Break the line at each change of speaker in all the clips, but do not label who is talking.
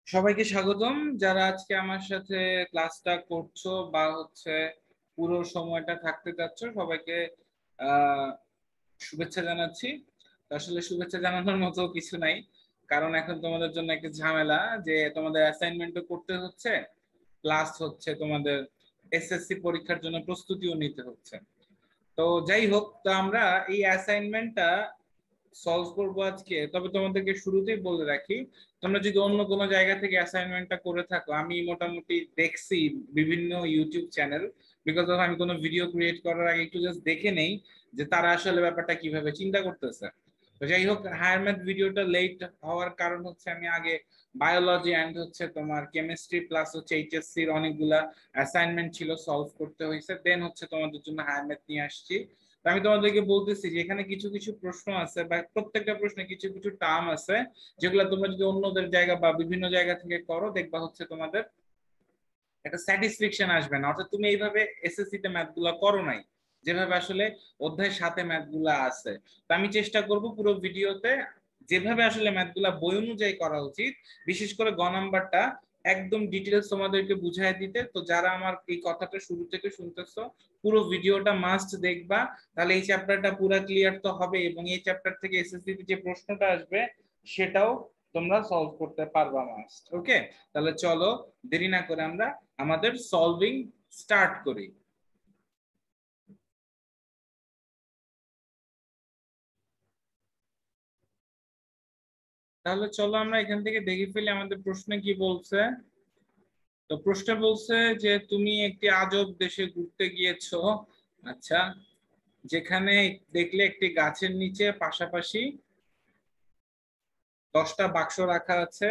সবাইকে স্বাগতম। যারা আজকে আমার সাথে ক্লাসটা করছো বা পুরো সময়টা থাকতে চাচ্ছ, সবাইকে আহ শুভেচ্ছা জানাচ্ছি। তো আসলে শুভেচ্ছা জানানোর মতো কিছু নাই, কারণ এখন তোমাদের জন্য একটা ঝামেলা যে তোমাদের অ্যাসাইনমেন্টও করতে হচ্ছে, প্লাস তোমাদের এসএসসি পরীক্ষার জন্য প্রস্তুতিও নিতে হচ্ছে। তো যাই হোক, তো আমরা এই অ্যাসাইনমেন্টটা সলভ করবো আজকে। তবে তোমাদেরকে শুরুতেই বলে রাখি, তোমরা যদি অন্য কোনো জায়গা থেকে অ্যাসাইনমেন্টটা করে থাকো, আমি মোটামুটি দেখছি বিভিন্ন ইউটিউব চ্যানেল, বিকজ অফ আমি কোনো ভিডিও ক্রিয়েট করার আগে একটু জাস্ট দেখে নেই যে তারা আসলে ব্যাপারটা কিভাবে চিন্তা করতেছে। তো যাই হোক, হায়ার ম্যাথ ভিডিওটা লেট হওয়ার কারণ আমি আগে বায়োলজি অ্যান্ড তোমার কেমিস্ট্রি প্লাস এইচএসসি এর অনেকগুলা অ্যাসাইনমেন্ট ছিল, সলভ করতে হয়েছে, দেন তোমাদের জন্য হায়ার ম্যাথ নিয়ে আসছি। আমি তোমাদেরকে বলতেছি যে এখানে কিছু কিছু প্রশ্ন আছে, বা প্রত্যেকটা প্রশ্নে কিছু কিছু টার্ম আছে, যেগুলো তোমরা যদি অন্যদের জায়গা বা বিভিন্ন জায়গা থেকে করো, দেখবা তোমাদের একটা স্যাটিসফ্যাকশন আসবে না। অর্থাৎ তুমি এইভাবে এসএসসি তে ম্যাথ গুলা করো নাই, যেভাবে আসলে অধ্যায়ের সাথে ম্যাথ গুলা আছে। তো আমি চেষ্টা করব পুরো ভিডিওতে যেভাবে আসলে ম্যাথ গুলা বই অনুযায়ী করা উচিত, বিশেষ করে গ নাম্বারটা একদম ডিটেলস তোমাদেরকে বুঝাই দিতে। তো যারা আমার এই কথাটা শুরু থেকে শুনতেছো, পুরো ভিডিওটা মাস্ট দেখবা, তাহলে এই চ্যাপ্টারটা পুরো ক্লিয়ার তো হবে, এবং এই চ্যাপ্টার থেকে এসএসসি তে যে প্রশ্নটা আসবে সেটাও তোমরা সলভ করতে পারবা মাস্ট। ওকে, তাহলে চলো দেরি না করে আমরা আমাদের সলভিং স্টার্ট করি। তাহলে চলো আমরা এখান থেকে দেখে ফেলি আমাদের প্রশ্নে কি বলছে। তো প্রশ্নে বলছে যে তুমি একটি আজব দেশে ঘুরতে গিয়েছো। আচ্ছা, যেখানে দেখলে একটি গাছের নিচে পাশাপাশি 10টা বাক্স রাখা আছে,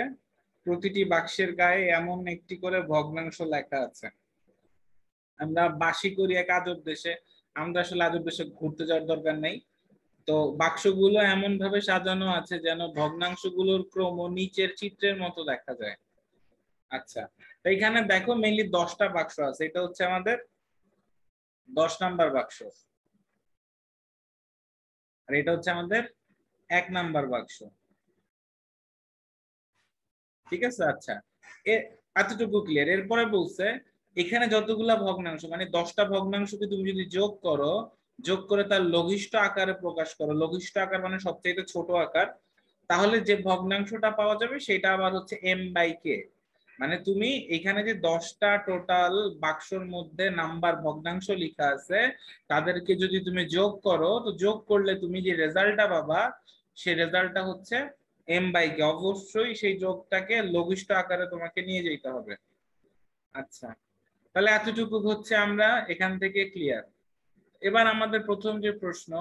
প্রতিটি বাক্সের গায়ে এমন একটি করে ভগ্নাংশ লেখা আছে। আমরা বাসি করি এক আজব দেশে, আমরা আসলে আজব দেশে ঘুরতে যাওয়ার দরকার নেই। তো বাক্সগুলো এমন ভাবে সাজানো আছে যেন ভগ্নাংশগুলোর ক্রম নিচের চিত্রের মতো দেখা যায়। আচ্ছা, তো এখানে দেখো মেইনলি 10টা বাক্স আছে, এটা আমাদের 10 নাম্বার বাক্স, আর এটা আমাদের 1 নাম্বার বাক্স। ঠিক আছে, আচ্ছা, এতটুকু ক্লিয়ার। এরপরে বলছে এখানে যতগুলা ভগ্নাংশ, মানে 10টা ভগ্নাংশকে তুমি যদি যোগ করো, যোগ করে তার লঘিষ্ঠ আকারে প্রকাশ করো, লঘিষ্ঠ আকার মানে সবচেয়ে ছোট আকার, তাহলে যে ভগ্নাংশটা পাওয়া যাবে সেটা আবার m/k। মানে তুমি এখানে যে 10টা টোটাল বাক্সর মধ্যে নাম্বার ভগ্নাংশ লেখা আছে, তাদেরকে যদি তুমি যোগ করো, তো যোগ করলে তুমি যে রেজাল্টটা পাবা, সেই রেজাল্টটা m/k। অবশ্যই সেই যোগটাকে লঘিষ্ঠ আকারে তোমাকে নিয়ে যেতে হবে। আচ্ছা, তাহলে এতটুকু আমরা এখান থেকে ক্লিয়ার। এবার আমাদের প্রথম যে প্রশ্ন,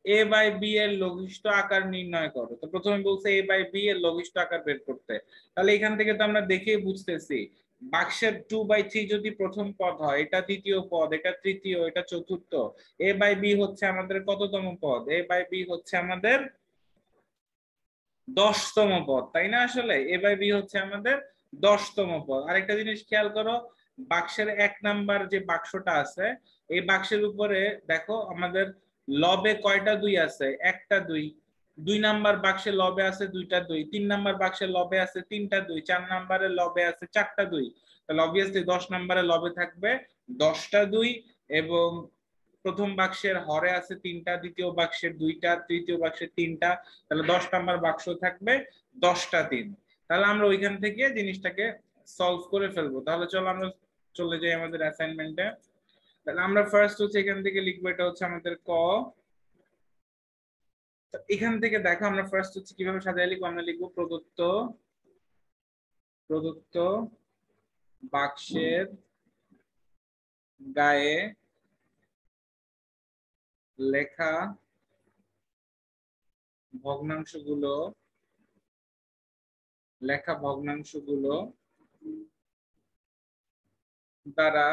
a/b এর লঘিষ্ঠ আকার নির্ণয় করো। তো প্রথমে বলছে a/b এর লঘিষ্ঠ আকার বের করতে। তাহলে এখান থেকে তো আমরা দেখেই বুঝতেছি, বাক্সের 2/3 যদি প্রথম পদ হয়, এটা দ্বিতীয় পদ, এটা তৃতীয়, এটা চতুর্থ, a/b আমাদের কততম পদ? a/b আমাদের 10তম পদ, তাই না? আসলে a/b আমাদের 10তম পদ। আরেকটা জিনিস খেয়াল করো, বাক্সের 1 নাম্বার যে বাক্সটা আছে, এই বাক্সের উপরে দেখো আমাদের লবে কয়টা 2 আছে? একটা 2। 2 নাম্বার বাক্সে লবে আছে 2টা 2, 3 নাম্বার বাক্সে লবে আছে 3টা 2, 4 নাম্বারের লবে আছে 4টা 2। তাহলে অবভিয়াসলি 10 নাম্বারের লবে থাকবে 10টা 2, এবং প্রথম বাক্সের হরে আছে 3টা, দ্বিতীয় বাক্সের 2টা, তৃতীয় বাক্সের 3টা, তাহলে 10 নাম্বার বাক্স থাকবে 10টা 3। তাহলে আমরা ওইখান থেকে জিনিসটাকে সলভ করে ফেলবো। তাহলে চলো আমরা চলে যাই আমাদের অ্যাসাইনমেন্টে। তাহলে আমরা ফার্স্ট এখান থেকে লিখবো, এটা আমাদের ক। এখান থেকে দেখো আমরা ফার্স্ট কিভাবে সাজায় লিখবো। আমরা লিখবো প্রদত্ত প্রদত্ত বাক্সের গায়ে লেখা ভগ্নাংশগুলো দ্বারা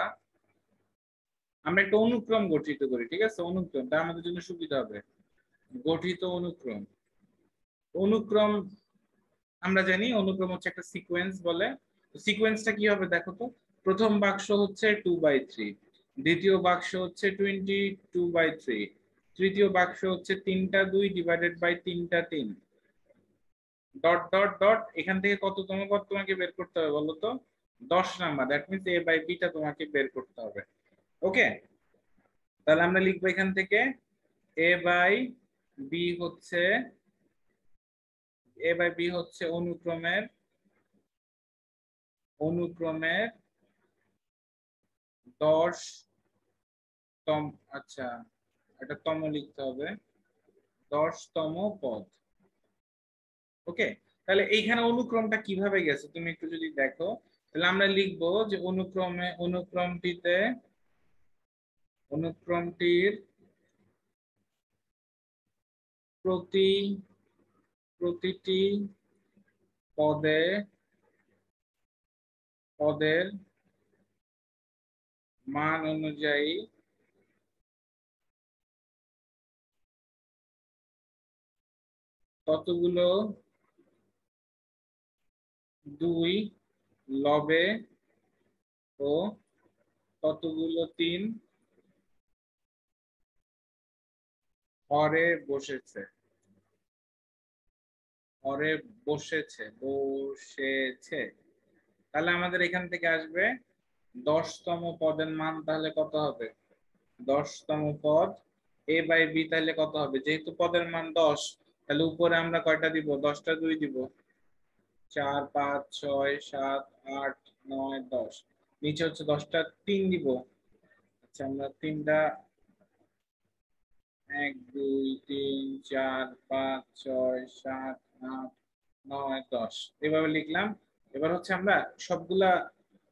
আমরা একটা অনুক্রম গঠিত করি। ঠিক আছে, অনুক্রম, তা আমাদের জন্য সুবিধা হবে। গঠিত অনুক্রম, অনুক্রম আমরা জানি অনুক্রম একটা সিকোয়েন্স বলে। সিকোয়েন্সটা কি হবে দেখো তো, প্রথম বাক্স 2/3, দ্বিতীয় বাক্স 22/3, তৃতীয় বাক্স 3টা 2 ডিভাইডেড বাই 3টা 3, ডট ডট ডট, এখান থেকে কততম পদ তোমাকে বের করতে হবে বলো তো? 10 number. That means a by beta তোমাকে বের করতে হবে। ওকে, তাহলে আমরা লিখবো এখান থেকে এ বাই বি হচ্ছে, এ বাই বি হচ্ছে অনুক্রমের, অনুক্রমের 10 তম, আচ্ছা এটা তম লিখতে হবে, 10তম পদ। ওকে, তাহলে এইখানে অনুক্রমটা কিভাবে গেছে তুমি একটু যদি দেখো, তাহলে আমরা লিখবো যে অনুক্রমে, অনুক্রমটিতে, অনুক্রমটির প্রতি, প্রতিটি পদে, পদের মান অনুযায়ী কতগুলো 2 লবে ও কতগুলো 3 হরে বসেছে, হরে বসেছে, বসেছে। তাহলে আমাদের এখান থেকে আসবে 10তম পদের মান, তাহলে কত হবে? 10তম পদ এ বাই বি, তাহলে কত হবে? যেহেতু পদের মান 10, তাহলে উপরে আমরা কয়টা দিব? 10টা 2 দিব, 4 5 6 7 8 9 10, নিচে হচ্ছে 10টা 3 দিব। আচ্ছা আমরা 3টা 1 2 3 4 5 6 7 8 9 10 এভাবে লিখলাম। এবার হচ্ছে আমরা সবগুলা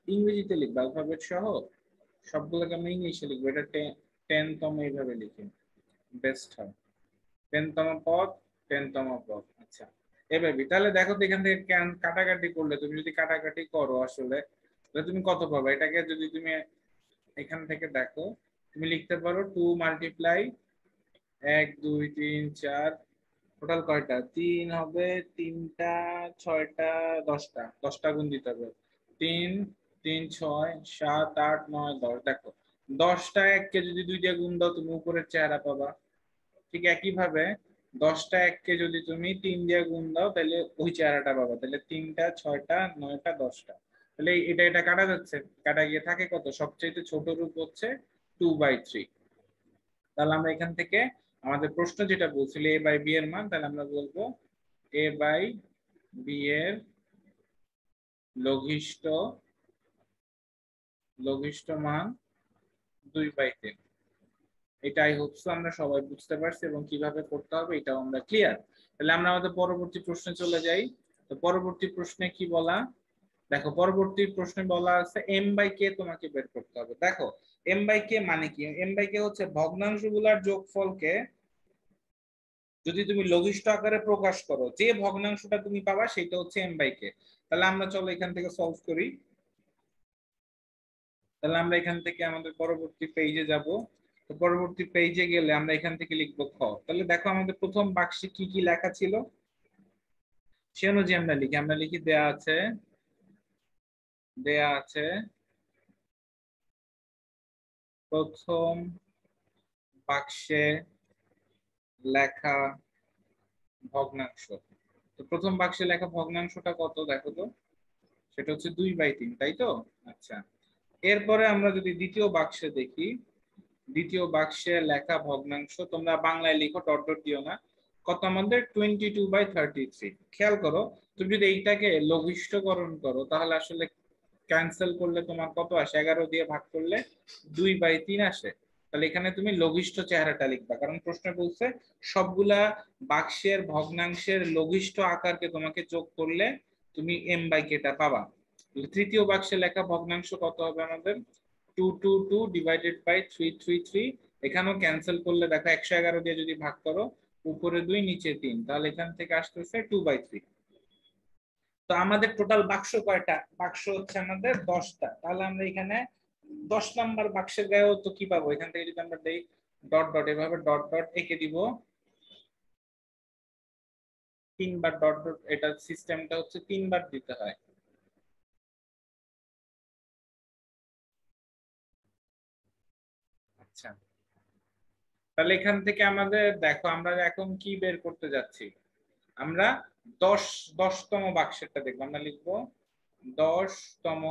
ইংরেজিতে লিখবো, অ্যালফাবেট সহ সবগুলোকে আমরা ইংলিশে লিখবো। এটা 10তম এইভাবে লিখি, বেস্ট হয়। 10তম পদ, 10তম পদ। আচ্ছা এভাবে, তাহলে দেখো তো এখান থেকে কাটাকাটি করলে, তুমি যদি কাটাকাটি করো আসলে, তাহলে তুমি কত পাবে? এটাকে যদি তুমি এখান থেকে দেখো, তুমি লিখতে পারো 2 মাল্টিপ্লাই 1 2 3 4, টোটাল কয়টা? 3 হবে, 3টা 6টা 10টা, 10টা গুণ দিতে হবে। 3 3 6 7 8 9 10, দেখো 10টা 1 কে যদি 2 দিয়ে গুণ দাও তুমি উপরের চেহারা পাবা। ঠিক একইভাবে 10টা 1 কে যদি তুমি 3 দিয়ে গুণ দাও তাহলে ওই চেহারাটা পাবা। তাহলে 3টা 6টা 9টা 10টা, তাহলে এটা এটা কাটা যাচ্ছে, কাটা গিয়ে থাকে কত? সবচেয়ে ছোট রূপ হচ্ছে 2/3। তাহলে আমরা এখান থেকে আমাদের প্রশ্ন যেটা বলছিল এ বাই বি এর মান, তাহলে আমরা বলবো এ বাই বি এর লঘিষ্ঠ, লঘিষ্ঠ মান 2/3। এটাই হচ্ছে, আমরা সবাই বুঝতে পারছি এবং কিভাবে করতে হবে এটাও আমরা ক্লিয়ার। তাহলে আমরা আমাদের পরবর্তী প্রশ্নে চলে যাই। তো পরবর্তী প্রশ্নে কি বলা, দেখো পরবর্তী প্রশ্নে বলা আছে এম বাই কে তোমাকে বের করতে হবে। দেখো এম বাই কে মানে কি? এম বাই কে হচ্ছে ভগ্নাংশগুলোর যোগফলকে যদি তুমি লঘিষ্ঠ আকারে প্রকাশ করো, যে ভগ্নাংশটা তুমি পাবা সেটা হচ্ছে এম বাই কে। তাহলে আমরা চলো এখান থেকে সলভ করি। তাহলে আমরা এখান থেকে আমাদের পরবর্তী পেজে যাব। তো পরবর্তী পেজে গেলে আমরা এখান থেকে লিখবো খ। তাহলে দেখো আমাদের প্রথম বাক্সে কি কি লেখা ছিল সে অনুযায়ী আমরা লিখি। আমরা লিখি দেয়া আছে, দেয়া আছে প্রথম বাক্সে লেখা ভগ্নাংশ। তো প্রথম বাক্সে লেখা ভগ্নাংশটা কত দেখো তো? সেটা হচ্ছে 2/3, তাই তো? আচ্ছা, এরপরে আমরা যদি দ্বিতীয় বাক্সে দেখি, দ্বিতীয় বাক্সে লেখা ভগ্নাংশ, তোমরা বাংলায় লিখো, ডট ডট দিও না। কত আমাদের? 22/33। খেয়াল করো, তুমি যদি এইটাকে লঘিষ্ঠকরণ করো তাহলে আসলে ক্যান্সেল করলে তোমার কত আসে? 11 দিয়ে ভাগ করলে 2/3 আসে। তাহলে এখানে তুমি লঘিষ্ঠ চেহারাটা লিখবা, কারণ প্রশ্ন বলছে সবগুলা বাক্সের ভগ্নাংশের লঘিষ্ঠ আকারকে তোমাকে যোগ করলে তুমি এম বাই কেটা পাবা। তৃতীয় বাক্সে লেখা ভগ্নাংশ কত হবে আমাদের? 222 ডিভাইডেড বাই 333। এখানেও ক্যান্সেল করলে দেখো 111 দিয়ে যদি ভাগ করো, উপরে 2 নিচে 3, তাহলে এখান থেকে আসতেছে 2/3। তো আমাদের টোটাল বাক্স কয়টা? বাক্স হচ্ছে আমাদের 10টা। তাহলে আমরা এখানে 10 নাম্বার বাক্সের গায়েও তো কি পাবো? এখান থেকে যদি আমরা দেই ডট ডট, এভাবে ডট ডট এঁকে দিব 3বার ডট ডট, এটা সিস্টেমটা হচ্ছে 3বার দিতে হয়। আচ্ছা, তাহলে এখান থেকে আমাদের দেখো আমরা এখন কি বের করতে যাচ্ছি? আমরা দশতম বাক্সেরটা দেখবো, আমরা লিখবো 10তম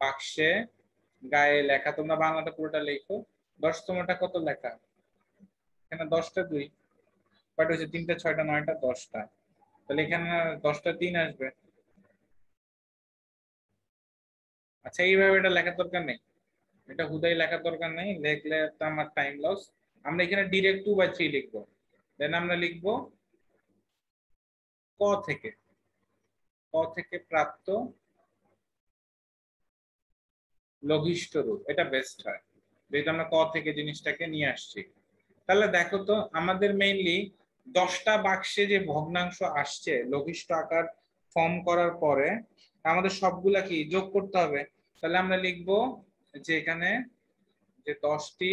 বাক্সে গায়ে লেখা, তোমরা বাংলাটা পুরোটা লেখো। 10তমটা কত লেখা? এখানে 10টা 2, কয়টা হচ্ছে? 3টা 6টা 9টা 10টা, তাহলে এখানে 10টা 3 আসবে। আচ্ছা, এইভাবে এটা লেখার দরকার নেই, এটা হুদাই লেখার দরকার নেই, লিখলে তো আমার টাইম লস। আমরা এখানে ডিরেক্ট 2/3 লিখবো। দেন আমরা লিখবো ক থেকে, প্রাপ্ত লঘিষ্ঠ রূপ, এটা বেস্ট হয় যেহেতু আমরা ক থেকে জিনিসটাকে নিয়ে আসছি। তাহলে দেখো তো আমাদের মেইনলি 10টা বাক্সে যে ভগ্নাংশ আসছে লঘিষ্ঠ আকার ফর্ম করার পরে আমাদের সবগুলা কি যোগ করতে হবে। তাহলে আমরা লিখবো যে এখানে যে 10টি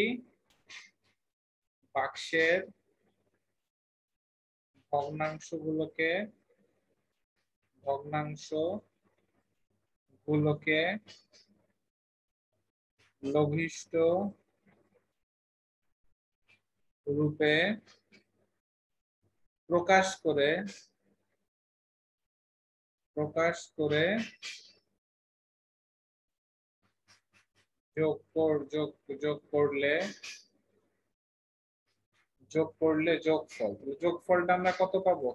বাক্সের ভগ্নাংশ গুলোকে লঘিষ্ঠ রূপে প্রকাশ করে যোগ করলে যোগফলটা আমরা কত পাবো?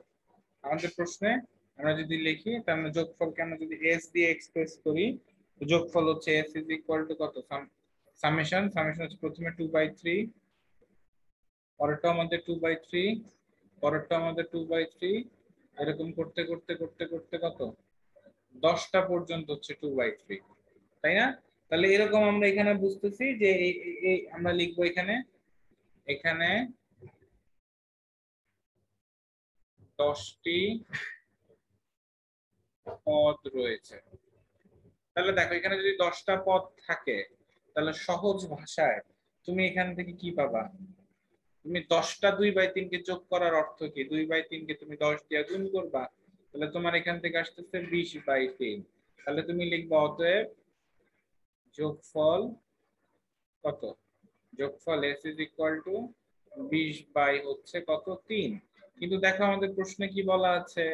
আমাদের প্রশ্নে আমরা যদি লিখি তাহলে যোগফলকে আমরা যদি s দিয়ে এক্সপ্রেস করি, যোগফল হচ্ছে s ইজ ইকুয়াল টু কত? সামেশন হচ্ছে প্রথমে 2/3, পরেরটা আমাদের 2/3, পরেরটা আমাদের 2/3, এরকম করতে করতে করতে করতে কত 10টা পর্যন্ত হচ্ছে 2/3, তাই না? তাহলে এরকম আমরা এখানে বুঝতেছি যে এই আমরা লিখবো এখানে 10টি পদ রয়েছে। তাহলে দেখো এখানে যদি 10টা পদ থাকে তাহলে সহজ ভাষায় তুমি এখান থেকে কি পাবা? তুমি 10টা 2/3 কে যোগ করার অর্থ কি? 2/3 কে তুমি 10 দিয়ে গুণ করবা, তাহলে তোমার এখান থেকে আসতেছে 20/3। তাহলে তুমি লিখবা অতএব যোগফল কত? যোগফল s ইজ ইকুয়াল টু 20/3। কিন্তু দেখো আমাদের প্রশ্নে কি বলা আছে?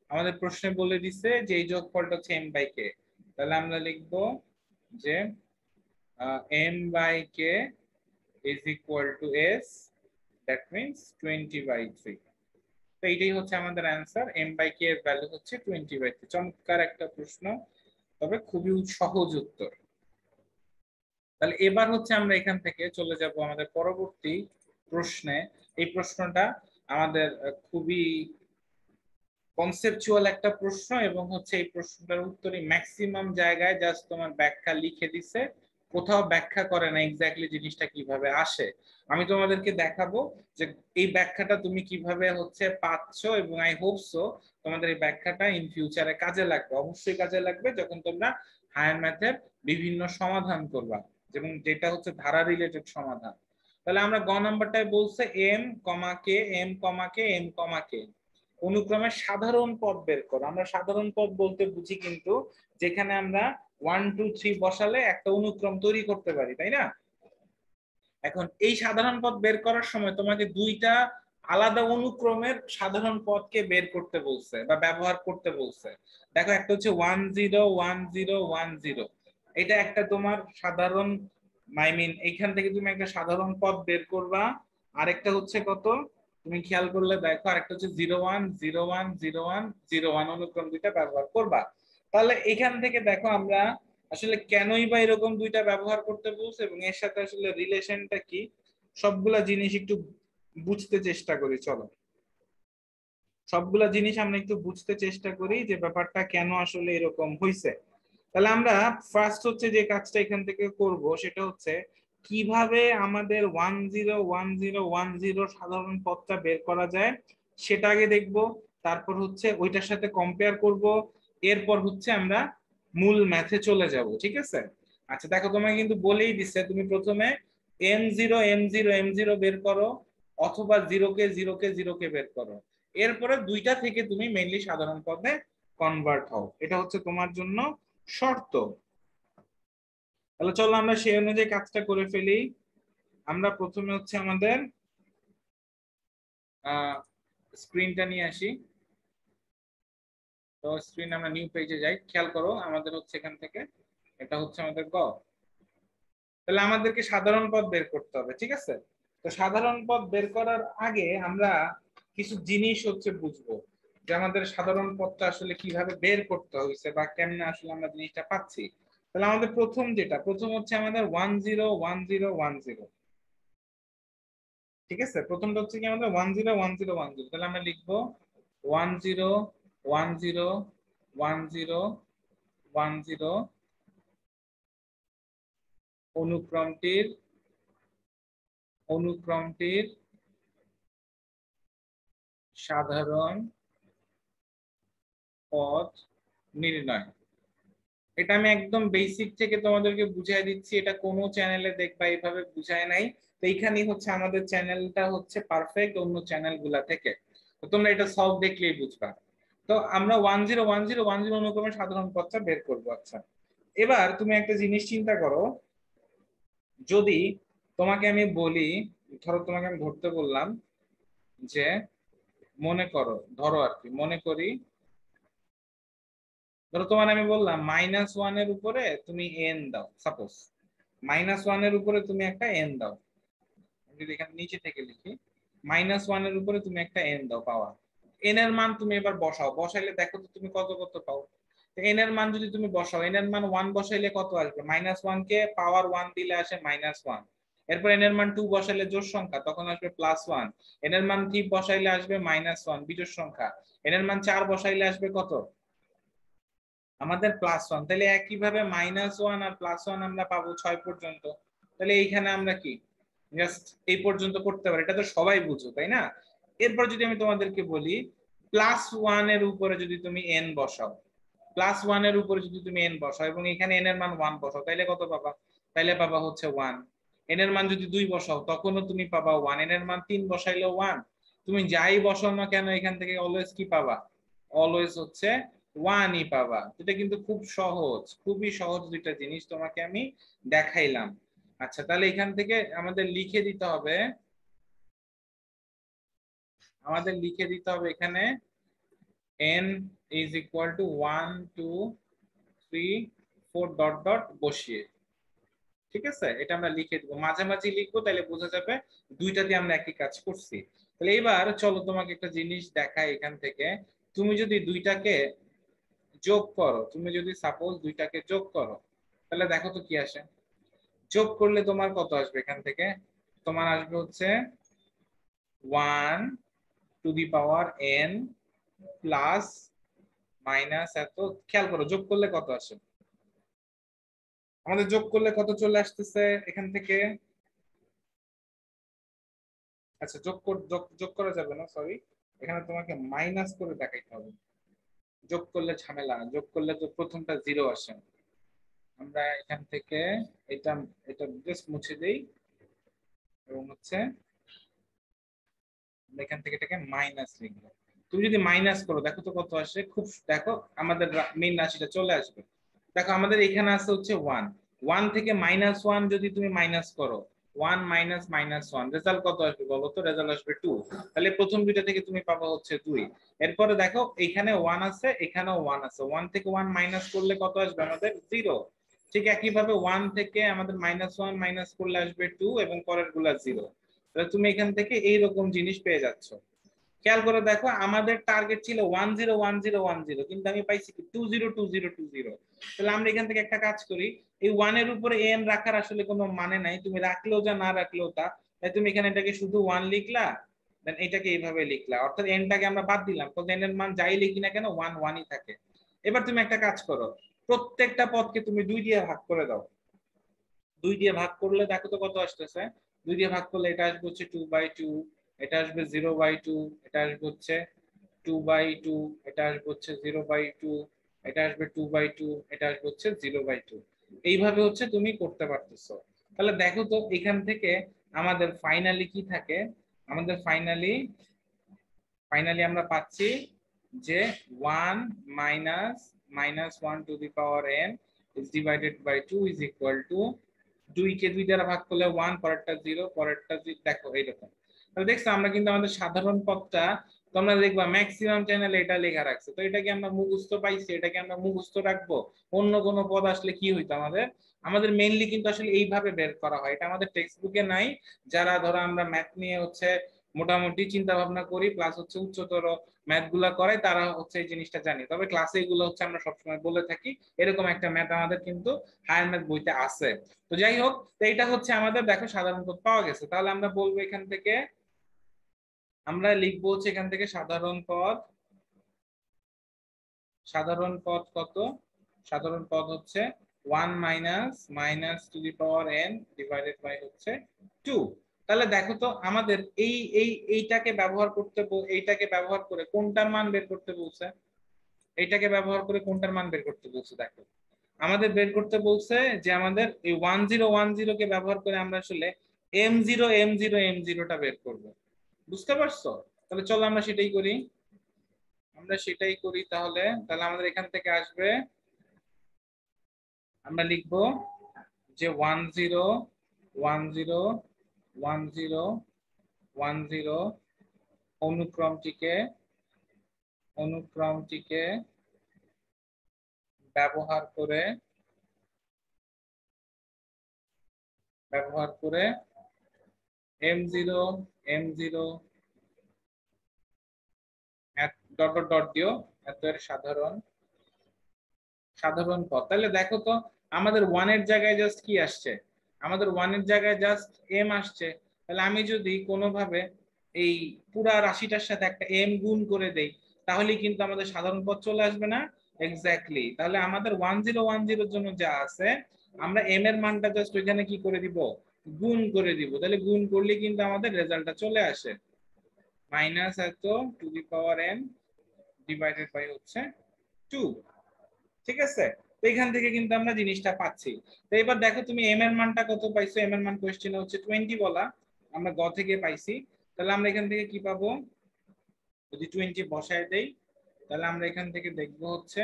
আমাদের প্রশ্নে বলে দিছে যে এই যোগফলটা হচ্ছে m/k। তাহলে আমরা লিখবো যে m/k is equal to s, that means 20/3। তো এইটাই হচ্ছে আমাদের অ্যান্সার, m/k এর ভ্যালু হচ্ছে 20/3। চমৎকার একটা প্রশ্ন, তবে খুবই সহজ উত্তর। তাহলে এবার হচ্ছে আমরা এখান থেকে চলে যাব আমাদের পরবর্তী প্রশ্নে। এই প্রশ্নটা আমাদের খুবই কনসেপচুয়াল একটা প্রশ্ন এবং হচ্ছে এই প্রশ্নটার উত্তরে ম্যাক্সিমাম জায়গায় জাস্ট তোমার ব্যাখ্যা লিখে দিছে, কোথাও ব্যাখ্যা করে না এক্স্যাক্টলি জিনিসটা কিভাবে আসে। আমি তোমাদেরকে দেখাবো যে এই ব্যাখ্যাটা তুমি কিভাবে হচ্ছে পাচ্ছ, এবং আই হোপ সো তোমাদের এই ব্যাখ্যাটা ইন ফিউচারে কাজে লাগবে। অবশ্যই কাজে লাগবে যখন তোমরা হায়ার ম্যাথের বিভিন্ন সমাধান করবা, যেমন যেটা হচ্ছে ধারা রিলেটেড সমাধান। তাহলে আমরা গ নাম্বারটায় বলছে এম কমা কে, এম কমা কে, এম কমা কে অনুক্রমে সাধারণ পদ বের করো। আমরা সাধারণ পদ বলতে বুঝি কিন্তু যেখানে আমরা 1 2 3 বসালে একটা অনুক্রম তৈরি করতে পারি, তাই না? এখন এই সাধারণ পদ বের করার সময় তোমাকে দুইটা আলাদা অনুক্রমের সাধারণ পদকে বের করতে বলছে বা ব্যবহার করতে বলছে। দেখো একটা হচ্ছে 1 0 1 0 1 0, এটা একটা তোমার সাধারণ, আই মিন এইখান থেকে তুমি একটা সাধারণ পদ বের করবা। আরেকটা হচ্ছে কত, তুমি খেয়াল করলে দেখো আরেকটা হচ্ছে 0 1 0 1 0 1 0 1 অনুক্রম দুইটা ব্যবহার করবা। তাহলে এখান থেকে দেখো আমরা আসলে কেনই বা এরকম দুইটা ব্যবহার করতে বলছে এবং এর সাথে আসলে রিলেশনটা কি, সবগুলা জিনিস একটু বুঝতে চেষ্টা করি। চলো সবগুলা জিনিস আমরা একটু বুঝতে চেষ্টা করি যে ব্যাপারটা কেন আসলে এরকম হইছে। তাহলে আমরা ফার্স্ট হচ্ছে যে কাজটা এখান থেকে করব সেটা হচ্ছে কিভাবে আমাদের 1 0 1 0 1 0 সাধারণ পদটা বের করা যায় সেটা আগে দেখব, তারপর হচ্ছে ওইটার সাথে কম্পেয়ার করব, এরপর হচ্ছে আমরা মূল ম্যাথে চলে যাব। ঠিক আছে? আচ্ছা দেখো তোমাকে কিন্তু বলেই দিচ্ছে তুমি প্রথমে m0 m0 m0 বের করো, অথবা 0 কে বের করো, এরপরে দুইটা থেকে তুমি মেইনলি সাধারণ পদে কনভার্ট হও, এটা হচ্ছে তোমার জন্য শর্ত। তাহলে চলো আমরা সেই অনুযায়ী কাজটা করে ফেলি। আমরা প্রথমে হচ্ছে আমাদের স্ক্রিনটা নিয়ে আসি। তো স্ক্রিন আমরা নিউ পেজে যাই, খেয়াল করো আমাদের হচ্ছে এখান থেকে এটা হচ্ছে আমাদের গ। তাহলে আমাদেরকে সাধারণ পদ বের করতে হবে, ঠিক আছে? তো সাধারণ পদ বের করার আগে আমরা কিছু জিনিস হচ্ছে বুঝবো যে আমাদের সাধারণ পদটা আসলে কিভাবে বের করতে হয়েছে বা কেমনে আসলে আমরা জিনিসটা পাচ্ছি। তাহলে আমাদের প্রথম হচ্ছে আমাদের 10101010, ঠিক আছে? প্রথমটা হচ্ছে কি আমাদের 101010, তাহলে আমরা লিখবো 10101010 অনুক্রমটির সাধারণ পদ নির্ণয়। এটা আমি একদম বেসিক থেকে তোমাদেরকে বুঝাই দিচ্ছি, এটা কোনো চ্যানেলে দেখবা এইভাবে বুঝায় নাই। তো এইখানেই হচ্ছে আমাদের চ্যানেলটা হচ্ছে পারফেক্ট অন্য চ্যানেল গুলা থেকে। তো তোমরা এটা সলভ দেখলেই বুঝবা। তো আমরা 101010 অনুক্রমে সাধারণ পদটা বের করবো। আচ্ছা, এবার তুমি একটা জিনিস চিন্তা করো, যদি তোমাকে আমি বলি, ধরো তোমাকে আমি ধরতে বললাম যে ধরো আর কি, মনে করি ধরো তোমার আমি বললাম -1 এর উপরে তুমি এন দাও, সাপোজ -1 এর উপরে তুমি একটা এন দাও। যদি এখানে নিচে থেকে লিখি, -1 এর উপরে তুমি একটা এন দাও, পাওয়া এন এর মান তুমি এবার বসাও, বসাইলে দেখো তো তুমি কত কত পাও। এন এর মান যদি তুমি বসাও, এন এর মান 1 বসাইলে কত আসবে? -1 কে পাওয়ার 1 দিলে আসে -1। এরপর এন এর মান 2 বসাইলে জোড় সংখ্যা, তখন আসবে +1। এন এর মান 3 বসাইলে আসবে -1 বিজোড় সংখ্যা। এন এর মান 4 বসাইলে আসবে কত? আমাদের +1। তাহলে একইভাবে -1 আর +1 আমরা পাবো 6 পর্যন্ত। তাহলে এইখানে আমরা কি জাস্ট এই পর্যন্ত করতে পারি, এটা তো সবাই বুঝো, তাই না? এরপর যদি আমি তোমাদেরকে বলি +1 এর উপরে যদি তুমি n বসাও, +1 এর উপরে যদি তুমি n বসাও এবং এখানে n এর মান 1 বসাও, তাহলে কত পাবা? তাহলে পাবা হচ্ছে 1। n এর মান যদি 2 বসাও তখনও তুমি পাবা 1। n এর মান 3 বসাইলেও 1। তুমি যাই বসাও না কেন এখান থেকে অলওয়েজ কি পাবা? অলওয়েজ হচ্ছে 1ই পাবা। এটা কিন্তু খুব সহজ, খুবই সহজ দুইটা জিনিস তোমাকে আমি দেখাইলাম। আচ্ছা, তাহলে এখান থেকে আমাদের লিখে দিতে হবে এখানে n is equal to 1 2 3 4 dot dot বসিয়ে, ঠিক আছে? এটা আমরা লিখে দিব, মাঝামাঝি লিখবো, তাহলে বোঝা যাবে দুইটা দিয়ে আমরা একই কাজ করছি। তাহলে এবার চলো তোমাকে একটা জিনিস দেখাই এখান থেকে। তুমি যদি দুইটাকে যোগ করো, তুমি যদি সাপোজ দুইটাকে যোগ করো, তাহলে দেখো তো কি আসে। যোগ করলে তোমার কত আসবে? এখান থেকে তোমার আসবে হচ্ছে 1 to the power n plus minus এত। খেয়াল করো যোগ করলে কত আসে, আমাদের যোগ করলে কত চলে আসতেছে এখান থেকে। আচ্ছা, যোগ করা যাবে না, সরি, এখানে তোমাকে মাইনাস করে দেখাইতে হবে। যোগ করলে ঝামেলা, যোগ করলে তো প্রথমটা 0 আসে। আমরা এখান থেকে এটা এটা জাস্ট মুছে দেই এবং হচ্ছে এখান থেকে এটাকে মাইনাস লিখবো। তুমি যদি মাইনাস করো দেখো তো কত আসে, খুব দেখো আমাদের মেইন রাশিটা চলে আসবে। দেখো আমাদের এখানে আছে হচ্ছে 1। 1 থেকে -1 যদি তুমি মাইনাস করো, 1 মাইনাস -1, রেজাল্ট কত আসবে বলো তো? রেজাল্ট আসবে 2। তাহলে প্রথম দুইটা থেকে তুমি পাবা হচ্ছে 2। এরপরে দেখো এখানে 1 আছে, এখানেও 1 আছে, 1 থেকে 1 মাইনাস করলে কত আসবে আমাদের? 0। ঠিক একইভাবে 1 থেকে আমাদের -1 মাইনাস করলে আসবে 2 এবং পরের গুলা 0। তাহলে তুমি এখান থেকে এইরকম জিনিস পেয়ে যাচ্ছ। খেয়াল করে দেখো আমাদের টার্গেট ছিল 101010, কিন্তু আমি পাইছি কি 202020। তাহলে আমরা এখান থেকে একটা কাজ করি, এই 1 এর উপরে n রাখার আসলে কোনো মানে নাই, তুমি রাখলেও যা না রাখলেও তা। তাই তুমি এখানে এটাকে শুধু 1 লিখলা, দেন এটাকে এইভাবে লিখলা, অর্থাৎ n টাকে আমরা বাদ দিলাম, তো n এর মান যাই লিখি না কেন 1 1ই থাকে। এবার তুমি একটা কাজ করো, প্রত্যেকটা পদকে তুমি 2 দিয়ে ভাগ করে দাও। 2 দিয়ে ভাগ করলে দেখো তো কত আসতেছে। 2 দিয়ে ভাগ করলে এটা আসবে হচ্ছে 2/2, এটা আসবে 0/2, এটা আসবে হচ্ছে 2/2, এটা আসবে হচ্ছে 0/2, এটা আসবে 2/2, এটা আসবে হচ্ছে 0/2। এইভাবে হচ্ছে তুমি করতে পারতেছো। তাহলে দেখো তো এখান থেকে আমাদের ফাইনালি কি থাকে। আমাদের ফাইনালি আমরা পাচ্ছি যে 1 minus -1 to the power n is divided by 2 is equal to 2 কে 2 দ্বারা ভাগ করলে 1, পরেরটা 0, পরেরটা 0, দেখো এইরকম। তাহলে দেখছো আমরা কিন্তু আমাদের সাধারণ পদটা তোমরা দেখবা ম্যাক্সিমাম চ্যানেলে এটা লেখা রাখছে। তো এটা কি আমরা মুখস্থ পাইছি? এটা কি আমরা মুখস্থ রাখবো? অন্য কোনো পদ আসলে কি হইতো আমাদের? আমাদের মেইনলি কিন্তু আসলে এইভাবে বের করা হয়, এটা আমাদের টেক্সট বুকে নাই। যারা ধরো আমরা ম্যাথ নিয়ে হচ্ছে মোটামুটি চিন্তা ভাবনা করি প্লাস হচ্ছে উচ্চতর ম্যাথ গুলা করে, তারা হচ্ছে এই জিনিসটা জানি। তবে ক্লাসে এগুলো হচ্ছে আমরা সবসময় বলে থাকি, এরকম একটা ম্যাথ আমাদের কিন্তু হায়ার ম্যাথ বইতে আছে। তো যাই হোক, তো এইটা হচ্ছে আমাদের দেখো সাধারণ পদ পাওয়া গেছে। তাহলে আমরা বলবো এখান থেকে, আমরা লিখবো হচ্ছে এখান থেকে সাধারণ পদ। সাধারণ পদ কত? সাধারণ পদ হচ্ছে 1 minus minus to the power n divided by হচ্ছে 2। তাহলে দেখো তো আমাদের এইটাকে ব্যবহার করতে, এইটাকে ব্যবহার করে কোনটার মান বের করতে বলছে? এইটাকে ব্যবহার করে কোনটার মান বের করতে বলছে? দেখো আমাদের বের করতে বলছে যে আমাদের এই 1010 কে ব্যবহার করে আমরা আসলে m0 বের করব। বুঝতে পারছো? তাহলে চলো আমরা সেটাই করি। তাহলে তাহলে আমাদের এখান থেকে আসবে, আমরা লিখবো যে 101010 অনুক্রমটিকে ব্যবহার করে m0 ডট ডট ডট দিও এত এর সাধারণ পদ। তাহলে দেখো তো আমাদের 1 এর জায়গায় জাস্ট কি আসছে? আমাদের 1 এর জায়গায় জাস্ট m আসছে। তাহলে আমি যদি কোনোভাবে এই পুরা রাশিটার সাথে একটা m গুণ করে দেই, তাহলে কিন্তু আমাদের সাধারণ পদ চলে আসবে না? এক্স্যাক্টলি। তাহলে আমাদের 1010 এর জন্য যা আছে, আমরা m এর মানটা জাস্ট ওইখানে কি করে দিব? গুণ করে দিব। তাহলে গুণ করলে কিন্তু আমাদের রেজাল্টটা চলে আসে মাইনাস এত to the power n divided by হচ্ছে 2। ঠিক আছে? তো এখান থেকে কিন্তু আমরা জিনিসটা পাচ্ছি। তো এবার দেখো তুমি m এর মানটা কত পাইছো? m এর মান কোশ্চেনে হচ্ছে 20 বলা, আমরা গ থেকে পাইছি। তাহলে আমরা এখান থেকে কি পাবো? যদি 20 বসায় দেই, তাহলে আমরা এখান থেকে দেখব হচ্ছে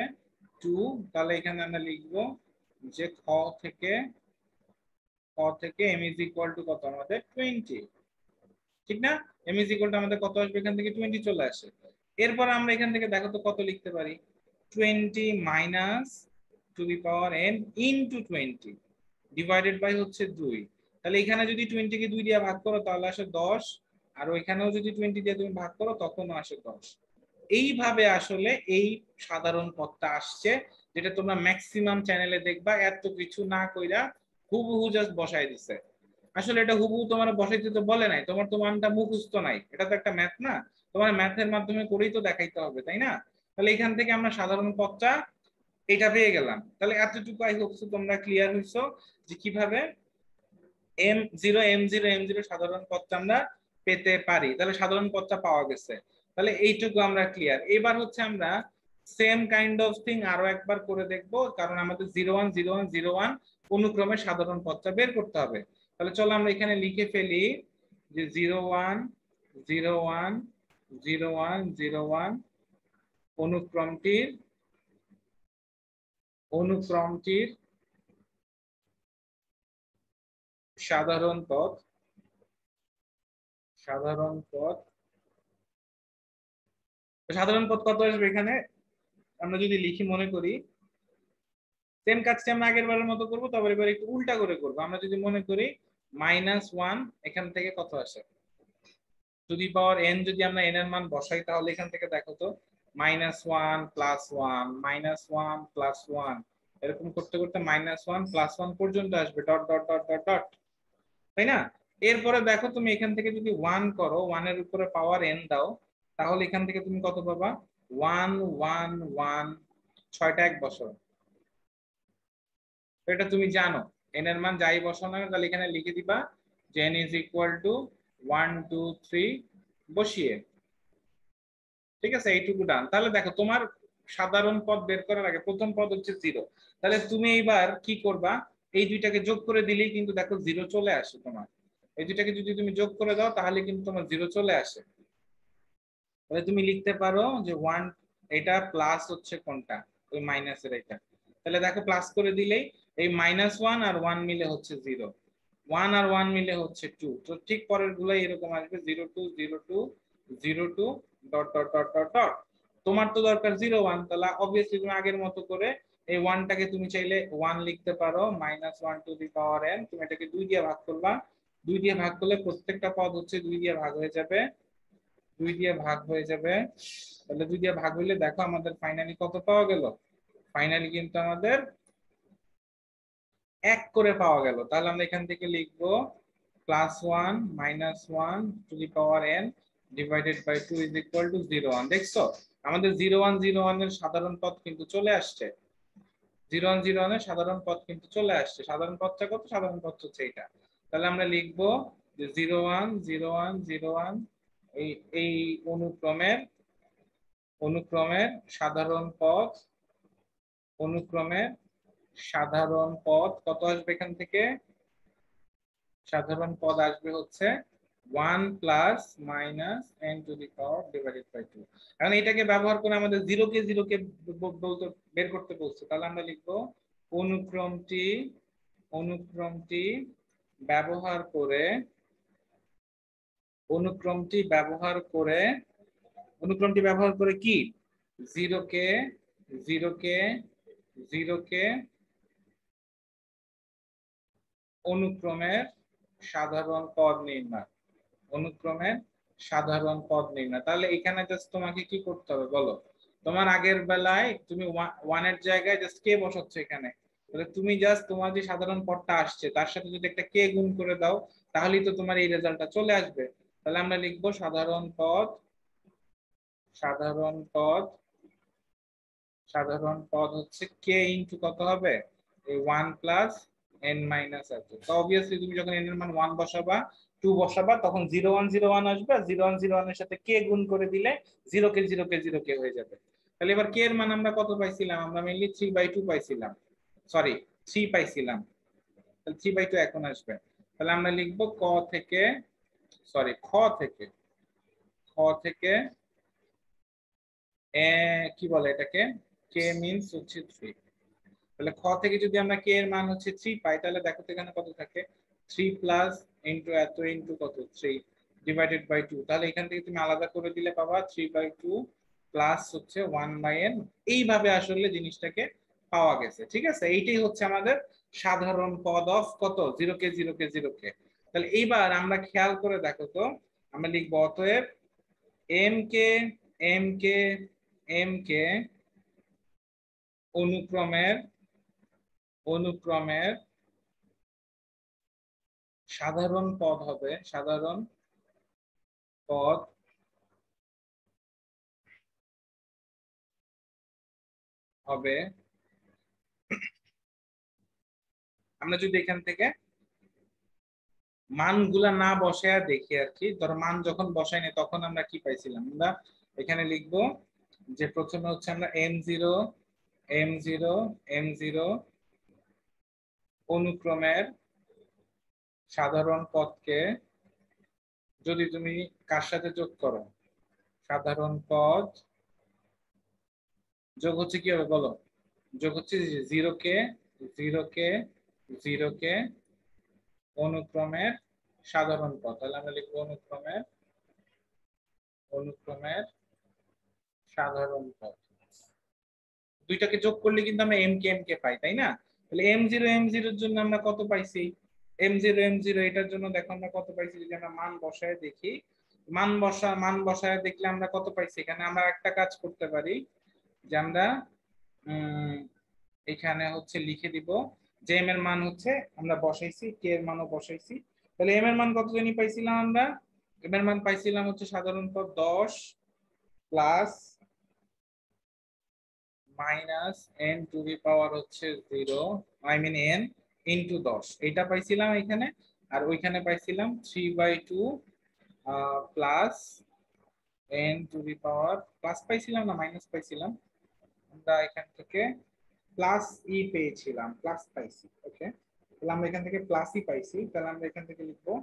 2। তাহলে এখানে আমরা লিখব যে খ থেকে m ইজ ইকুয়াল টু কত আমাদের 20। ঠিক না? m ইজ ইকুয়াল টু আমাদের কত আসবে? এখান থেকে 20 চলে আসে। এরপর আমরা এখান থেকে দেখো তো কত লিখতে পারি? 20 minus to the power n into 20 divided by হচ্ছে 2। তাহলে এখানে যদি 20 কে 2 দিয়ে ভাগ করো তাহলে আসে 10, আর ওইখানেও যদি 20 দিয়ে তুমি ভাগ করো তখনও আসে 10। এইভাবে আসলে এই সাধারণ পদটা আসছে, যেটা তোমরা ম্যাক্সিমাম চ্যানেলে দেখবা এত কিছু না কইরা হুবহু জাস্ট বসাই দিছে। আসলে এটা হুবহু তোমার বসাইতে তো বলে নাই, তোমার তো মানটা মুখস্থ নাই, এটা তো একটা ম্যাথ না, তোমার ম্যাথের মাধ্যমে করেই তো দেখাইতে হবে, তাই না? তাহলে এখান থেকে আমরা সাধারণ পদটা এটা পেয়ে গেলাম। তাহলে এতটুকু আই হোপ তোমরা ক্লিয়ার হইছো যে কিভাবে m0 সাধারণ পদটা আমরা পেতে পারি। তাহলে সাধারণ পদটা পাওয়া গেছে, তাহলে এইটুকু আমরা ক্লিয়ার। এবার হচ্ছে আমরা সেম কাইন্ড অফ থিং আরো একবার করে দেখব, কারণ আমাদের 010101 অনুক্রমে সাধারণ পদটা বের করতে হবে। তাহলে চলো আমরা এখানে লিখে ফেলি যে 01010101 অনুক্রমটির সাধারণ পদ সাধারণ পদ কত আসবে? এখানে আমরা যদি লিখি, মনে করি সেম কাজটা আমরা আগের বারের মতো করবো, তবে এবার একটু উল্টা করে করবো। আমরা যদি মনে করি -1, এখান থেকে কত আসে টু দি পাওয়ার n, যদি আমরা n এর মান বসাই তাহলে এখান থেকে দেখো তো -1 +1 -1 +1 এরকম করতে করতে -1 +1 পর্যন্ত আসবে, dot dot dot dot dot, তাই না? এরপরে দেখো তুমি এখান থেকে যদি 1 করো, 1 এর উপরে পাওয়ার n দাও, তাহলে এখান থেকে তুমি কত পাবা? 1 1 1, 6টা 1 বসাও। এটা তুমি জানো, n এর মান যাই বসানো তাহলে এখানে লিখে দিবা যে n ইজ ইকুয়াল টু 1 2 3 বসিয়ে। ঠিক আছে? এইটুকু ডান। তাহলে দেখো তোমার সাধারণ পদ বের করার আগে প্রথম পদ হচ্ছে 0। তাহলে তুমি এইবার কি করবা? এই দুইটাকে যোগ করে দিলেই কিন্তু দেখো 0 চলে আসে তোমার। এই দুইটাকে যদি তুমি যোগ করে দাও তাহলে কিন্তু তোমার 0 চলে আসে। তাহলে তুমি লিখতে পারো যে 1, এটা প্লাস হচ্ছে কোনটা? ওই মাইনাসের এটা। তাহলে দেখো প্লাস করে দিলেই এই -1 আর 1 মিলে হচ্ছে 0, 1 আর 1 মিলে হচ্ছে 2। তো ঠিক পরের গুলাই এরকম আসবে 02 02 02 dot dot dot dot dot. তোমার তো দরকার 0 1, তাহলে অবভিয়াসলি তুমি আগের মতো করে এই 1টাকে তুমি চাইলে 1 লিখতে পারো, -1 তুমি এটাকে 2 দিয়ে ভাগ করবা, 2 দিয়ে ভাগ করলে প্রত্যেকটা পদ হচ্ছে 2 দিয়ে ভাগ হয়ে যাবে, 2 দিয়ে ভাগ হয়ে যাবে। তাহলে 2 দিয়ে ভাগ হইলে দেখো আমাদের ফাইনালি কত পাওয়া গেল, ফাইনালি কিন্তু আমাদের 1 করে পাওয়া গেল। তাহলে আমরা এখান থেকে লিখবো +1 -1 to the power n divided by 2 is equal to 0 1। দেখছো আমাদের 0 1 0 1 এর সাধারণ পদ কিন্তু চলে আসছে, 0 1 0 1 এর সাধারণ পদ কিন্তু চলে আসছে। সাধারণ পদটা কত? সাধারণ পদ হচ্ছে এটা। তাহলে আমরা লিখবো যে 0 1 0 1 0 1 এই এই অনুক্রমের সাধারণ পদ, অনুক্রমের সাধারণ পদ কত আসবে এখান থেকে? সাধারণ পদ আসবে হচ্ছে 1 plus minus n to the power divided by 2। এখন এটাকে ব্যবহার করে আমাদের 0 কে বলতে বের করতে বলছে। তাহলে আমরা লিখবো অনুক্রমটি অনুক্রমটি ব্যবহার করে অনুক্রমটি ব্যবহার করে অনুক্রমটি ব্যবহার করে কি 0 কে 0 কে 0 কে অনুক্রমের সাধারণ পদ নির্ণয়, অনুক্রমের সাধারণ পদ নির্ণয়। তাহলে এখানে জাস্ট তোমাকে কি করতে হবে বলো? তোমার আগের বেলায় তুমি 1 এর জায়গায় জাস্ট কে বসাচ্ছ এখানে, তাহলে তুমি জাস্ট তোমার যে সাধারণ পদটা আসছে তার সাথে যদি একটা কে গুণ করে দাও তাহলেই তো তোমার এই রেজাল্টটা চলে আসবে। তাহলে আমরা লিখবো সাধারণ পদ, সাধারণ পদ, সাধারণ পদ হচ্ছে কে ইনটু কত হবে এই 1 প্লাস n মাইনাস এত। তো অবভিয়াসলি তুমি যখন n এর মান 1 বসাবা 2 বসাবা তখন 0 1 0 1 আসবে, আর 0 1 0 1 এর সাথে কে গুণ করে দিলে 0 কে 0 কে 0 কে হয়ে যাবে। তাহলে এবার কে এর মান আমরা কত পাইছিলাম? আমরা মেইনলি 3/2 পাইছিলাম, সরি 3 পাইছিলাম। তাহলে 3/2 এখন আসবে। তাহলে আমরা লিখবো ক থেকে, সরি খ থেকে, খ থেকে কি বলে এটাকে, কে মিন্স হচ্ছে 3। তাহলে খ থেকে যদি আমরা কে এর মান হচ্ছে 3 পাই তাহলে দেখো তো এখানে কত থাকে 3 প্লাস ইনটু এত ইনটু কত 3 ডিভাইডেড বাই 2। তাহলে এখান থেকে তুমি আলাদা করে দিলে পাবা 3/2 প্লাস হচ্ছে 1/n। এইভাবে আসলে জিনিসটাকে পাওয়া গেছে। ঠিক আছে, এইটাই হচ্ছে আমাদের সাধারণ পদ অফ কত 0 কে 0 কে 0 কে। তাহলে এইবার আমরা খেয়াল করে দেখো তো, আমরা লিখব অতএব m কে m কে m কে অনুক্রমের অনুক্রমের সাধারণ পদ হবে, সাধারণ পদ হবে। আমরা যদি এখান থেকে মানগুলা না বসায় দেখি আর কি, ধরো মান যখন বসাইনি তখন আমরা কি পাইছিলাম, আমরা এখানে লিখবো যে প্রথমে হচ্ছে আমরা m0 m0 m0 অনুক্রমের সাধারণ পদকে যদি তুমি কার সাথে যোগ করো, সাধারণ পদ যোগ হচ্ছে কি হবে বলো? যোগ হচ্ছে 0 কে 0 কে 0 কে অনুক্রমের সাধারণ পদ। তাহলে আমরা লিখবো অনুক্রমের অনুক্রমের সাধারণ পদ। দুইটাকে যোগ করলে কিন্তু আমরা এম কে এম কে পাই, তাই না? তাহলে m0 এর জন্য আমরা কত পাইছি, m0 এটার জন্য দেখো আমরা কত পাইছি, যদি আমরা মান বসায় দেখি, মান বসায় দেখলে আমরা কত পাইছি। এখানে আমরা একটা কাজ করতে পারি যে আমরা এখানে হচ্ছে লিখে দিব যে এম এর মান হচ্ছে আমরা বসাইছি, কে এর মানও বসাইছি। তাহলে এম এর মান কত জানি পাইছিলাম আমরা? এম এর মান পাইছিলাম হচ্ছে সাধারণত 10 plus minus n to the power হচ্ছে 0, আই মিন n ইনটু 10, এটা পাইছিলাম এখানে। আর ওইখানে পাইছিলাম 3/2 plus n to the power, plus পাইছিলাম না মাইনাস পাইছিলাম? আমরা এখান থেকে প্লাস পেয়েছিলাম, প্লাস পাইছি। ওকে, তাহলে আমরা এখান থেকে প্লাসই পাইছি। তাহলে আমরা এখান থেকে লিখবো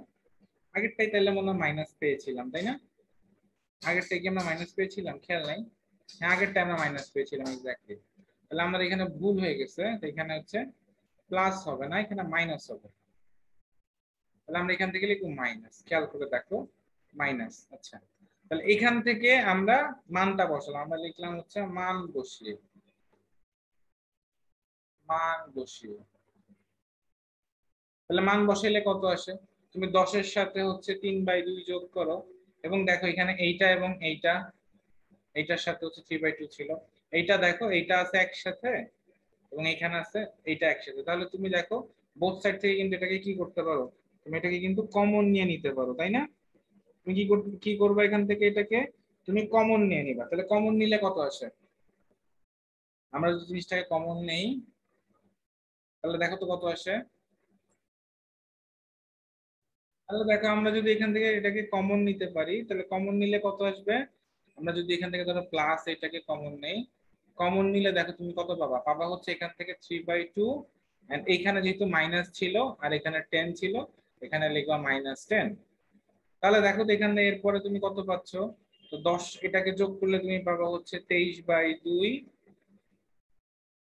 আগেরটাই তাহলে মনে হয় মাইনাস পেয়েছিলাম, তাই না? আগেরটাই কি আমরা মাইনাস পেয়েছিলাম? খেয়াল নাই। হ্যাঁ, আগেরটা আমরা মাইনাস পেয়েছিলাম এক্স্যাক্টলি। তাহলে আমাদের এখানে ভুল হয়ে গেছে, তো এখানে হচ্ছে প্লাস হবে না, এখানে মাইনাস হবে। তাহলে আমরা এখান থেকে লিখবো মাইনাস, খেয়াল করে দেখো মাইনাস। আচ্ছা, তাহলে এখান থেকে আমরা মানটা বসালাম, আমরা লিখলাম হচ্ছে মান বসিয়ে, মান বসিয়ে। তাহলে মান বসাইলে কত আসে? তুমি 10-এর সাথে হচ্ছে 3/2 যোগ করো এবং দেখো এখানে এইটা এবং এইটা, এইটার সাথে হচ্ছে 3/2 ছিল, এইটা দেখো এইটা আছে একসাথে এবং এখানে আছে এইটা একসাথে। তাহলে তুমি দেখো বোথ সাইড থেকে কিন্তু এটাকে কি করতে পারো, তুমি এটাকে কিন্তু কমন নিয়ে নিতে পারো, তাই না? তুমি কি করবে এখান থেকে, এটাকে তুমি কমন নিয়ে নিবা। তাহলে কমন নিলে কত আসে? আমরা যদি জিনিসটাকে কমন নেই তাহলে দেখো তো কত আসে। তাহলে দেখো আমরা যদি এখান থেকে এটাকে কমন নিতে পারি তাহলে কমন নিলে কত আসবে? আমরা যদি এখান থেকে ধরো প্লাস এটাকে কমন নেই, কমন নিলে দেখো তুমি কত পাবা, পাবা হচ্ছে এখান থেকে 3/2 এন্ড এইখানে যেহেতু মাইনাস ছিল আর এখানে 10 ছিল, এখানে লিখবা -10। তাহলে দেখো তো এখানে এরপরে তুমি কত পাচ্ছ, তো 10 এটাকে যোগ করলে তুমি পাবা হচ্ছে 23/2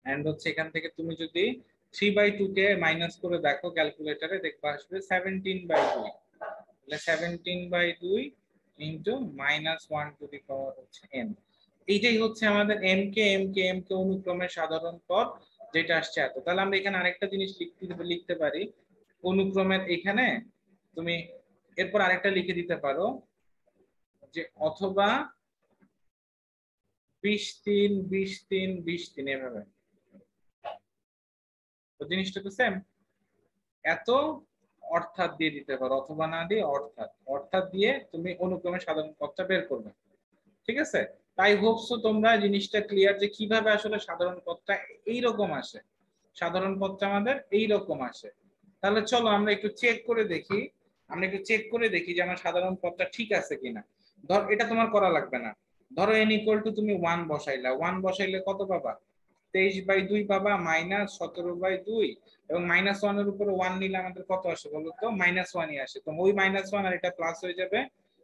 এন্ড হচ্ছে এখান থেকে তুমি যদি 3/2 কে মাইনাস করে দেখো ক্যালকুলেটরে, দেখবা আসবে 17/2। তাহলে 17/2 ইন্টু -1 হচ্ছে n। এইটাই হচ্ছে আমাদের এম কে অনুক্রমের সাধারণ পদ, যেটা আসছে এত। তাহলে আমরা এখানে আরেকটা জিনিস লিখতে পারি অনুক্রমের এখানে, তুমি এরপর আরেকটা লিখে দিতে পারো যে অথবা 20-3 20-3 20-3 এভাবে। তো জিনিসটা তো সেম, এত অর্থাৎ দিয়ে দিতে পারো, অথবা না দিয়ে অর্থাৎ, অর্থাৎ দিয়ে তুমি অনুক্রমের সাধারণ পদটা বের করবে। ঠিক আছে? তাই হোপসো তোমরা জিনিসটা ক্লিয়ার যে কিভাবে আসলে সাধারণ পদটা এইরকম আসে, সাধারণ পদটা আমাদের এইরকম আসে। তাহলে চলো আমরা একটু চেক করে দেখি, আমরা একটু চেক করে দেখি যে আমার সাধারণ পদটা ঠিক আছে কিনা। ধর এটা তোমার করা লাগবে না, ধরো n ইকুয়াল টু তুমি 1 বসাইলা, 1 বসাইলে কত পাবা? 23/2 পাবা -17/2 এবং -1 এর উপরে 1 নিলে আমাদের কত আসে বলো তো? -1ই আসে। তো ওই -1 আর এটা প্লাস হয়ে যাবে,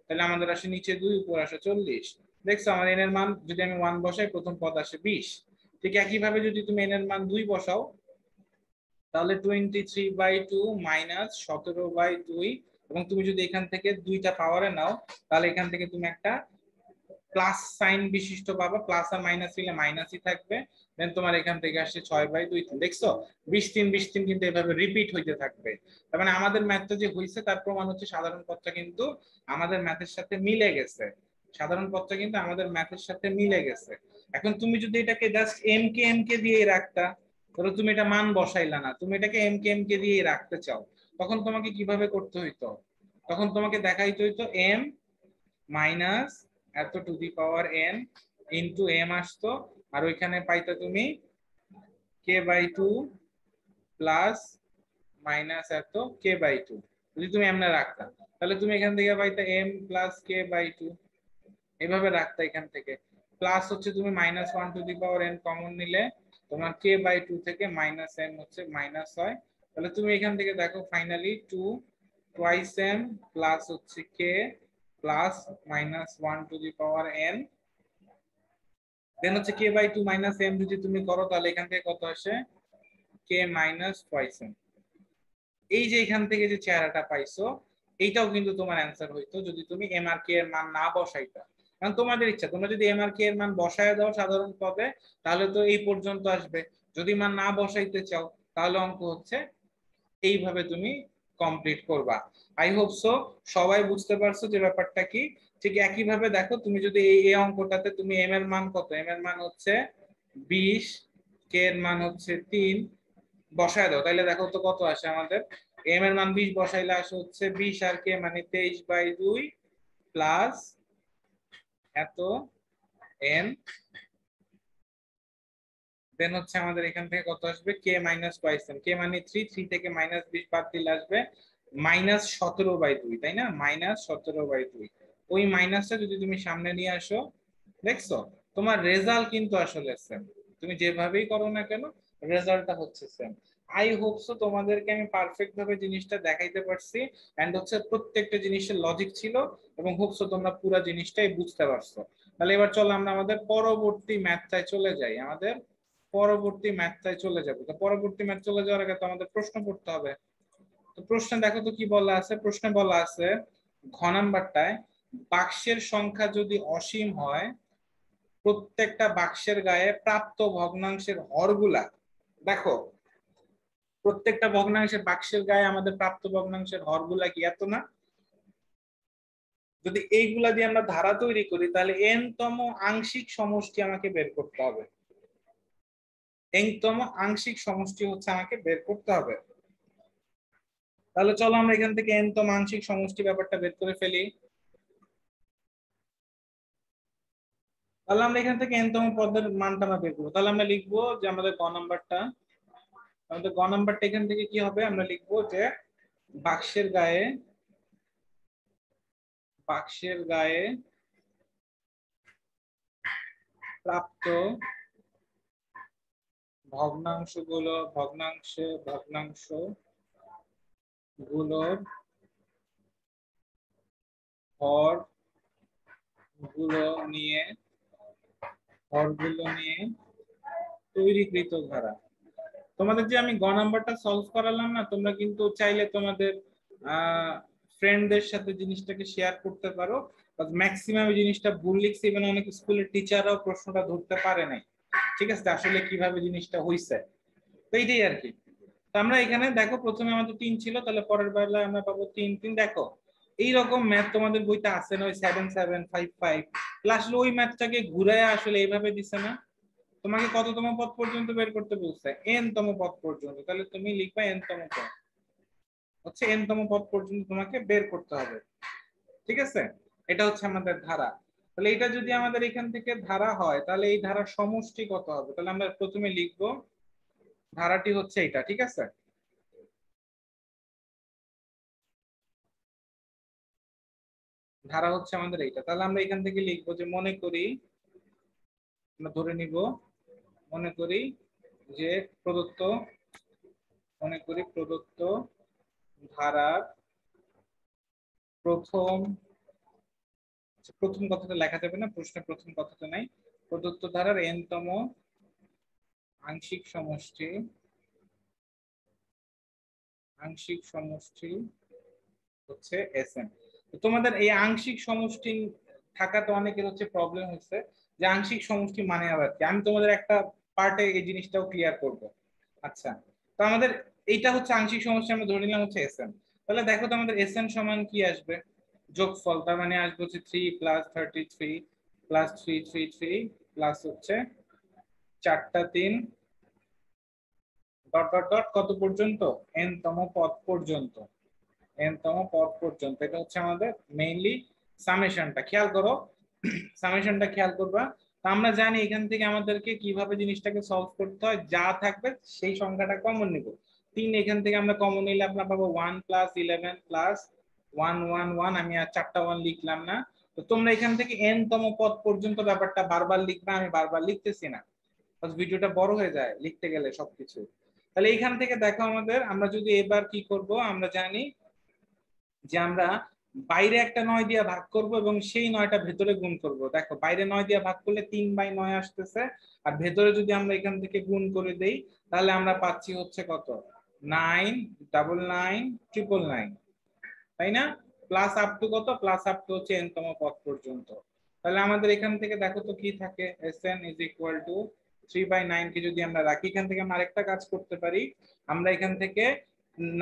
তাহলে আমাদের আসে নিচে 2 উপরে আসে 40। দেখছো আমার n এর মান যদি আমি 1 বসাই প্রথম পদ আসে 20। ঠিক একই ভাবে যদি তুমি n এর মান 2 বসাও তাহলে 23/2 -17/2 এবং তুমি যদি এখান থেকে দুইটা পাওয়ারে নাও তাহলে এখান থেকে তুমি একটা প্লাস সাইন বিশিষ্ট পাবা, প্লাস আর মাইনাস নিলে মাইনাসই থাকবে, দেন তোমার এখান থেকে আসছে 6/2। দেখছো 20-3 কিন্তু এভাবে রিপিট হইতে থাকবে। তার মানে আমাদের ম্যাথটা যে হইছে তার প্রমাণ হচ্ছে সাধারণ পদটা কিন্তু আমাদের ম্যাথের সাথে মিলে গেছে, সাধারণ পদটা কিন্তু আমাদের ম্যাথের সাথে মিলে গেছে। এখন তুমি যদি এটাকে জাস্ট এম কে দিয়ে রাখতা, ধরো তুমি এটা মান বসাইলা না, তুমি এটাকে এম কে দিয়ে রাখতে চাও, তখন তোমাকে কিভাবে করতে হইতো? তখন তোমাকে দেখাইতে হইতো এম মাইনাস এত to the power n into m আসতো, আর ওইখানে পাইতো তুমি k/2 প্লাস মাইনাস এত k/2। যদি তুমি এমনে রাখতা তাহলে তুমি এখান থেকে পাইতে m প্লাস k/2, এভাবে রাখতা। এখান থেকে প্লাস হচ্ছে তুমি -1 to the power n common নিলে তোমার k/2 থেকে -m হচ্ছে মাইনাস হয়। তাহলে তুমি এখান থেকে দেখো ফাইনালি 2 টুয়াইস m প্লাস হচ্ছে k plus -1 to the power n, দেন হচ্ছে k/2 m যদি তুমি করো তাহলে এখান থেকে কত আসে? k minus twice m। এই যে এখান থেকে যে চেহারাটা পাইছো এইটাও কিন্তু তোমার অ্যান্সার হইতো যদি তুমি এম আর কে এর মান না বসাইতা। কারণ তোমাদের ইচ্ছা, তোমরা যদি এম আর কে এর মান বসায় দাও সাধারণ পদে তাহলে তো এই পর্যন্ত আসবে, যদি মান না বসাইতে চাও তাহলে অঙ্ক হচ্ছে এইভাবে তুমি কমপ্লিট করবা। আই হোপ সো সবাই বুঝতে পারছো যে ব্যাপারটা কি। ঠিক একই ভাবে দেখো তুমি যদি এই অঙ্কটাতে তুমি এম এর মান কত, এম এর মান হচ্ছে 20, কে এর মান হচ্ছে 3 বসায় দাও, তাহলে দেখো তো কত আসে আমাদের। এম এর মান 20 বসাইলে আসে হচ্ছে 20 আর কে মানে 23/2 প্লাস এত এন, দেন হচ্ছে আমাদের এখান থেকে কত আসবে? কে মাইনাস টুয়াইস এন, কে মানে 3, 3 থেকে -20 বাদ দিলে আসবে -17/2, তাই না? -17/2। ওই মাইনাসটা যদি তুমি সামনে নিয়ে আসো, দেখছো তোমার রেজাল্ট কিন্তু আসলে সেম, তুমি যেভাবেই করো না কেন রেজাল্টটা হচ্ছে সেম। আই হোপ সো তোমাদেরকে আমি পারফেক্ট ভাবে জিনিসটা দেখাইতে পারছি এন্ড হচ্ছে প্রত্যেকটা জিনিসের লজিক ছিল এবং হোপসো তোমরা পুরো জিনিসটাই বুঝতে পারছো। তাহলে এবার চলো আমরা আমাদের পরবর্তী ম্যাথটায় চলে যাই, আমাদের পরবর্তী ম্যাথটায় চলে যাবো। তো পরবর্তী ম্যাথ চলে যাওয়ার আগে তো আমাদের প্রশ্ন করতে হবে। তো প্রশ্নে দেখো তো কি বলা আছে, প্রশ্নে বলা আছে ঘ নাম্বারটায় বাক্সের সংখ্যা যদি অসীম হয়, প্রত্যেকটা বাক্সের গায়ে প্রাপ্ত ভগ্নাংশের হরগুলা, দেখো প্রত্যেকটা ভগ্নাংশের বাক্সের গায়ে আমাদের প্রাপ্ত ভগ্নাংশের হরগুলা কি এত না? যদি এইগুলা দিয়ে আমরা ধারা তৈরি করি তাহলে n তম আংশিক সমষ্টি আমাকে বের করতে হবে। n তম আংশিক সমষ্টি হচ্ছে আমাকে বের করতে হবে। তাহলে চলো আমরা এখান থেকে n তম আংশিক সমষ্টি ব্যাপারটা বের করে ফেলি। তাহলে আমরা এখান থেকে n তম পদের মানটা আমরা বের করবো। তাহলে আমরা লিখবো যে আমাদের গ নাম্বারটা এখান থেকে কি হবে, আমরা লিখবো যে বাক্সের গায়ে প্রাপ্ত ভগ্নাংশগুলোর হরগুলো নিয়ে তৈরিকৃত ধারা। তোমাদের যে আমি গ নাম্বারটা সলভ করালাম না, তোমরা কিন্তু চাইলে তোমাদের ফ্রেন্ডদের সাথে জিনিসটাকে শেয়ার করতে পারো। ম্যাক্সিমাম জিনিসটা ভুল লিখছে, এবং অনেক স্কুলের টিচাররাও প্রশ্নটা ধরতে পারে নাই। ঠিক আছে, আসলে কিভাবে জিনিসটা হইছে, তো এইটাই আর কি। তো আমরা এখানে দেখো প্রথমে আমাদের 3 ছিল, তাহলে পরের বেলায় আমরা পাবো 3 দেখো এইরকম ম্যাথ তোমাদের বইতে আছে না, ওই 7 7 5 5 প্লাস ওই ম্যাথটাকে ঘুরায় আসলে এইভাবে দিছে না, তোমাকে কততম পদ পর্যন্ত বের করতে বলছে, n তম পদ পর্যন্ত। তাহলে তুমি লিখবা n তম পদ হচ্ছে n তম পদ পর্যন্ত তোমাকে বের করতে হবে। ঠিক আছে, এটা হচ্ছে আমাদের ধারা। তাহলে এটা যদি আমাদের এখান থেকে ধারা হয়, তাহলে এই ধারার সমষ্টি কত হবে? তাহলে আমরা প্রথমে লিখবো ধারাটি হচ্ছে এটা। ঠিক আছে, ধারা হচ্ছে আমাদের এইটা। তাহলে আমরা এখান থেকে লিখবো যে মনে করি যে প্রদত্ত ধারার প্রথম কথাটা লেখা যাবে না, প্রশ্নে প্রথম কথাটা নাই। প্রদত্ত ধারার n তম আংশিক সমষ্টি হচ্ছে Sn। তোমাদের এই আংশিক সমষ্টি থাকাতে অনেকের হচ্ছে প্রবলেম হচ্ছে যে আংশিক সমষ্টি মানে আবার কি। আমি তোমাদের একটা পার্টে এই জিনিসটাও ক্লিয়ার করব। আচ্ছা, তো আমাদের এইটা হচ্ছে আংশিক সমষ্টি, আমরা ধরে নিলাম হচ্ছে Sn। তাহলে দেখো তো আমাদের Sn সমান কি আসবে, যোগফল, তার মানে আসবে হচ্ছে 3 প্লাস 33 প্লাস 333 প্লাস হচ্ছে 4টা 3 ডট ডট ডট কত পর্যন্ত, n তম পদ পর্যন্ত। n তম পদ পর্যন্ত, এটা হচ্ছে আমাদের মেইনলি সামেশনটা। খেয়াল করো, সামেশনটা খেয়াল করবা। তো আমরা জানি এখান থেকে আমাদেরকে কিভাবে জিনিসটাকে সলভ করতে হয়, যা থাকবে সেই সংখ্যাটা কমন নিব। 3 এখান থেকে আমরা কমন নিলে আমরা পাবো 1 প্লাস 11 প্লাস 1 1 1। আমি আর 4টা 1 লিখলাম না। তো তোমরা এখান থেকে n তম পদ পর্যন্ত ব্যাপারটা বারবার লিখবা, আমি বারবার লিখতেছি না, ভিডিওটা বড় হয়ে যায় লিখতে গেলে সবকিছু। তাহলে এখান থেকে দেখো আমরা যদি এবার কি করব, আমরা জানি যে আমরা বাইরে একটা 9 দিয়ে ভাগ করব এবং সেই 9টা ভেতরে গুণ করব। দেখো বাইরে 9 দিয়ে ভাগ করলে 3/9 আসতেছে, আর ভেতরে যদি আমরা এখান থেকে গুণ করে দেই তাহলে আমরা পাচ্ছি হচ্ছে কত, 9 99 999, তাই না? প্লাস আপ টু কত, প্লাস আপ টু হচ্ছে n তম পদ পর্যন্ত। তাহলে আমাদের এখান থেকে দেখো তো কি থাকে, Sn is equal to 3/9 কে যদি আমরা রাখি, এখান থেকে আমরা আরেকটা কাজ করতে পারি। আমরা এখান থেকে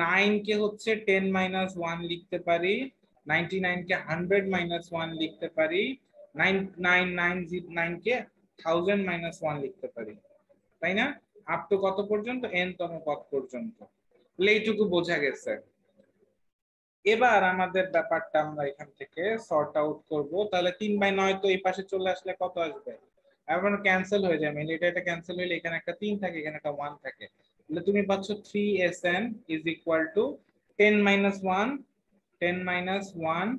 9 কে হচ্ছে 10 - 1 লিখতে পারি, 99 কে 100 - 1 লিখতে পারি, 9999 কে 1000 - 1 লিখতে পারি, তাই না? আপ টু কত পর্যন্ত, n তম পদ পর্যন্ত। এইটুকু বোঝা গেছে। এবার আমাদের ব্যাপারটা আমরা এখান থেকে সর্ট আউট করব। তাহলে 3/9 তো এই পাশে চলে আসলে কত আসবে, এখন ক্যান্সেল হয়ে যায়, মানে এটা ক্যান্সেল হইলে এখানে একটা 3 থাকে, এখানে একটা 1 থাকে। তাহলে তুমি পাচ্ছ 3Sn is equal to 10 - 1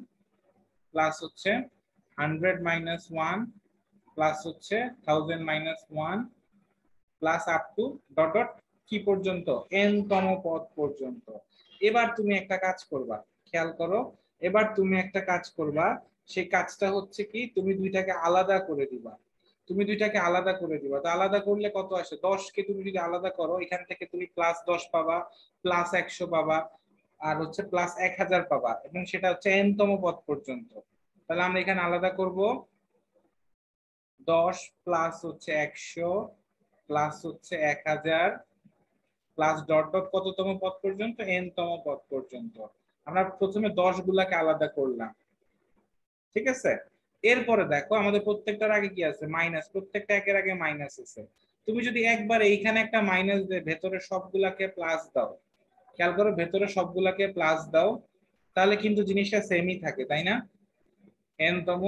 plus হচ্ছে 100 - 1 প্লাস হচ্ছে 1000 - 1 plus up to dot dot কি পর্যন্ত, n তম পদ পর্যন্ত। এবার তুমি একটা কাজ করবা, খেয়াল করো, এবার তুমি একটা কাজ করবা, সেই কাজটা হচ্ছে কি, তুমি দুইটাকে আলাদা করে দিবা। তো আলাদা করলে কত আসে, 10 কে তুমি যদি আলাদা করো, এখান থেকে তুমি প্লাস 10 পাবা, প্লাস 100 পাবা, আর হচ্ছে প্লাস 1000 পাবা, এবং সেটা হচ্ছে n তম পদ পর্যন্ত। তাহলে আমরা এখানে আলাদা করব 10 প্লাস হচ্ছে 100 প্লাস হচ্ছে 1000 প্লাস ডট ডট কততম পদ পর্যন্ত n তম পদ পর্যন্ত। আমরা প্রথমে 10 গুলাকে আলাদা করলাম, ঠিক আছে। এরপরে দেখো আমাদের প্রত্যেকটার আগে কি আছে, মাইনাস, প্রত্যেকটা একের আগে মাইনাস আছে। তুমি যদি একবার এইখানে একটা মাইনাস দিয়ে ভেতরে সবগুলাকে প্লাস দাও, খেয়াল করো ভেতরে সবগুলাকে প্লাস দাও, তাহলে কিন্তু জিনিসটা সেমই থাকে, তাই না? n তম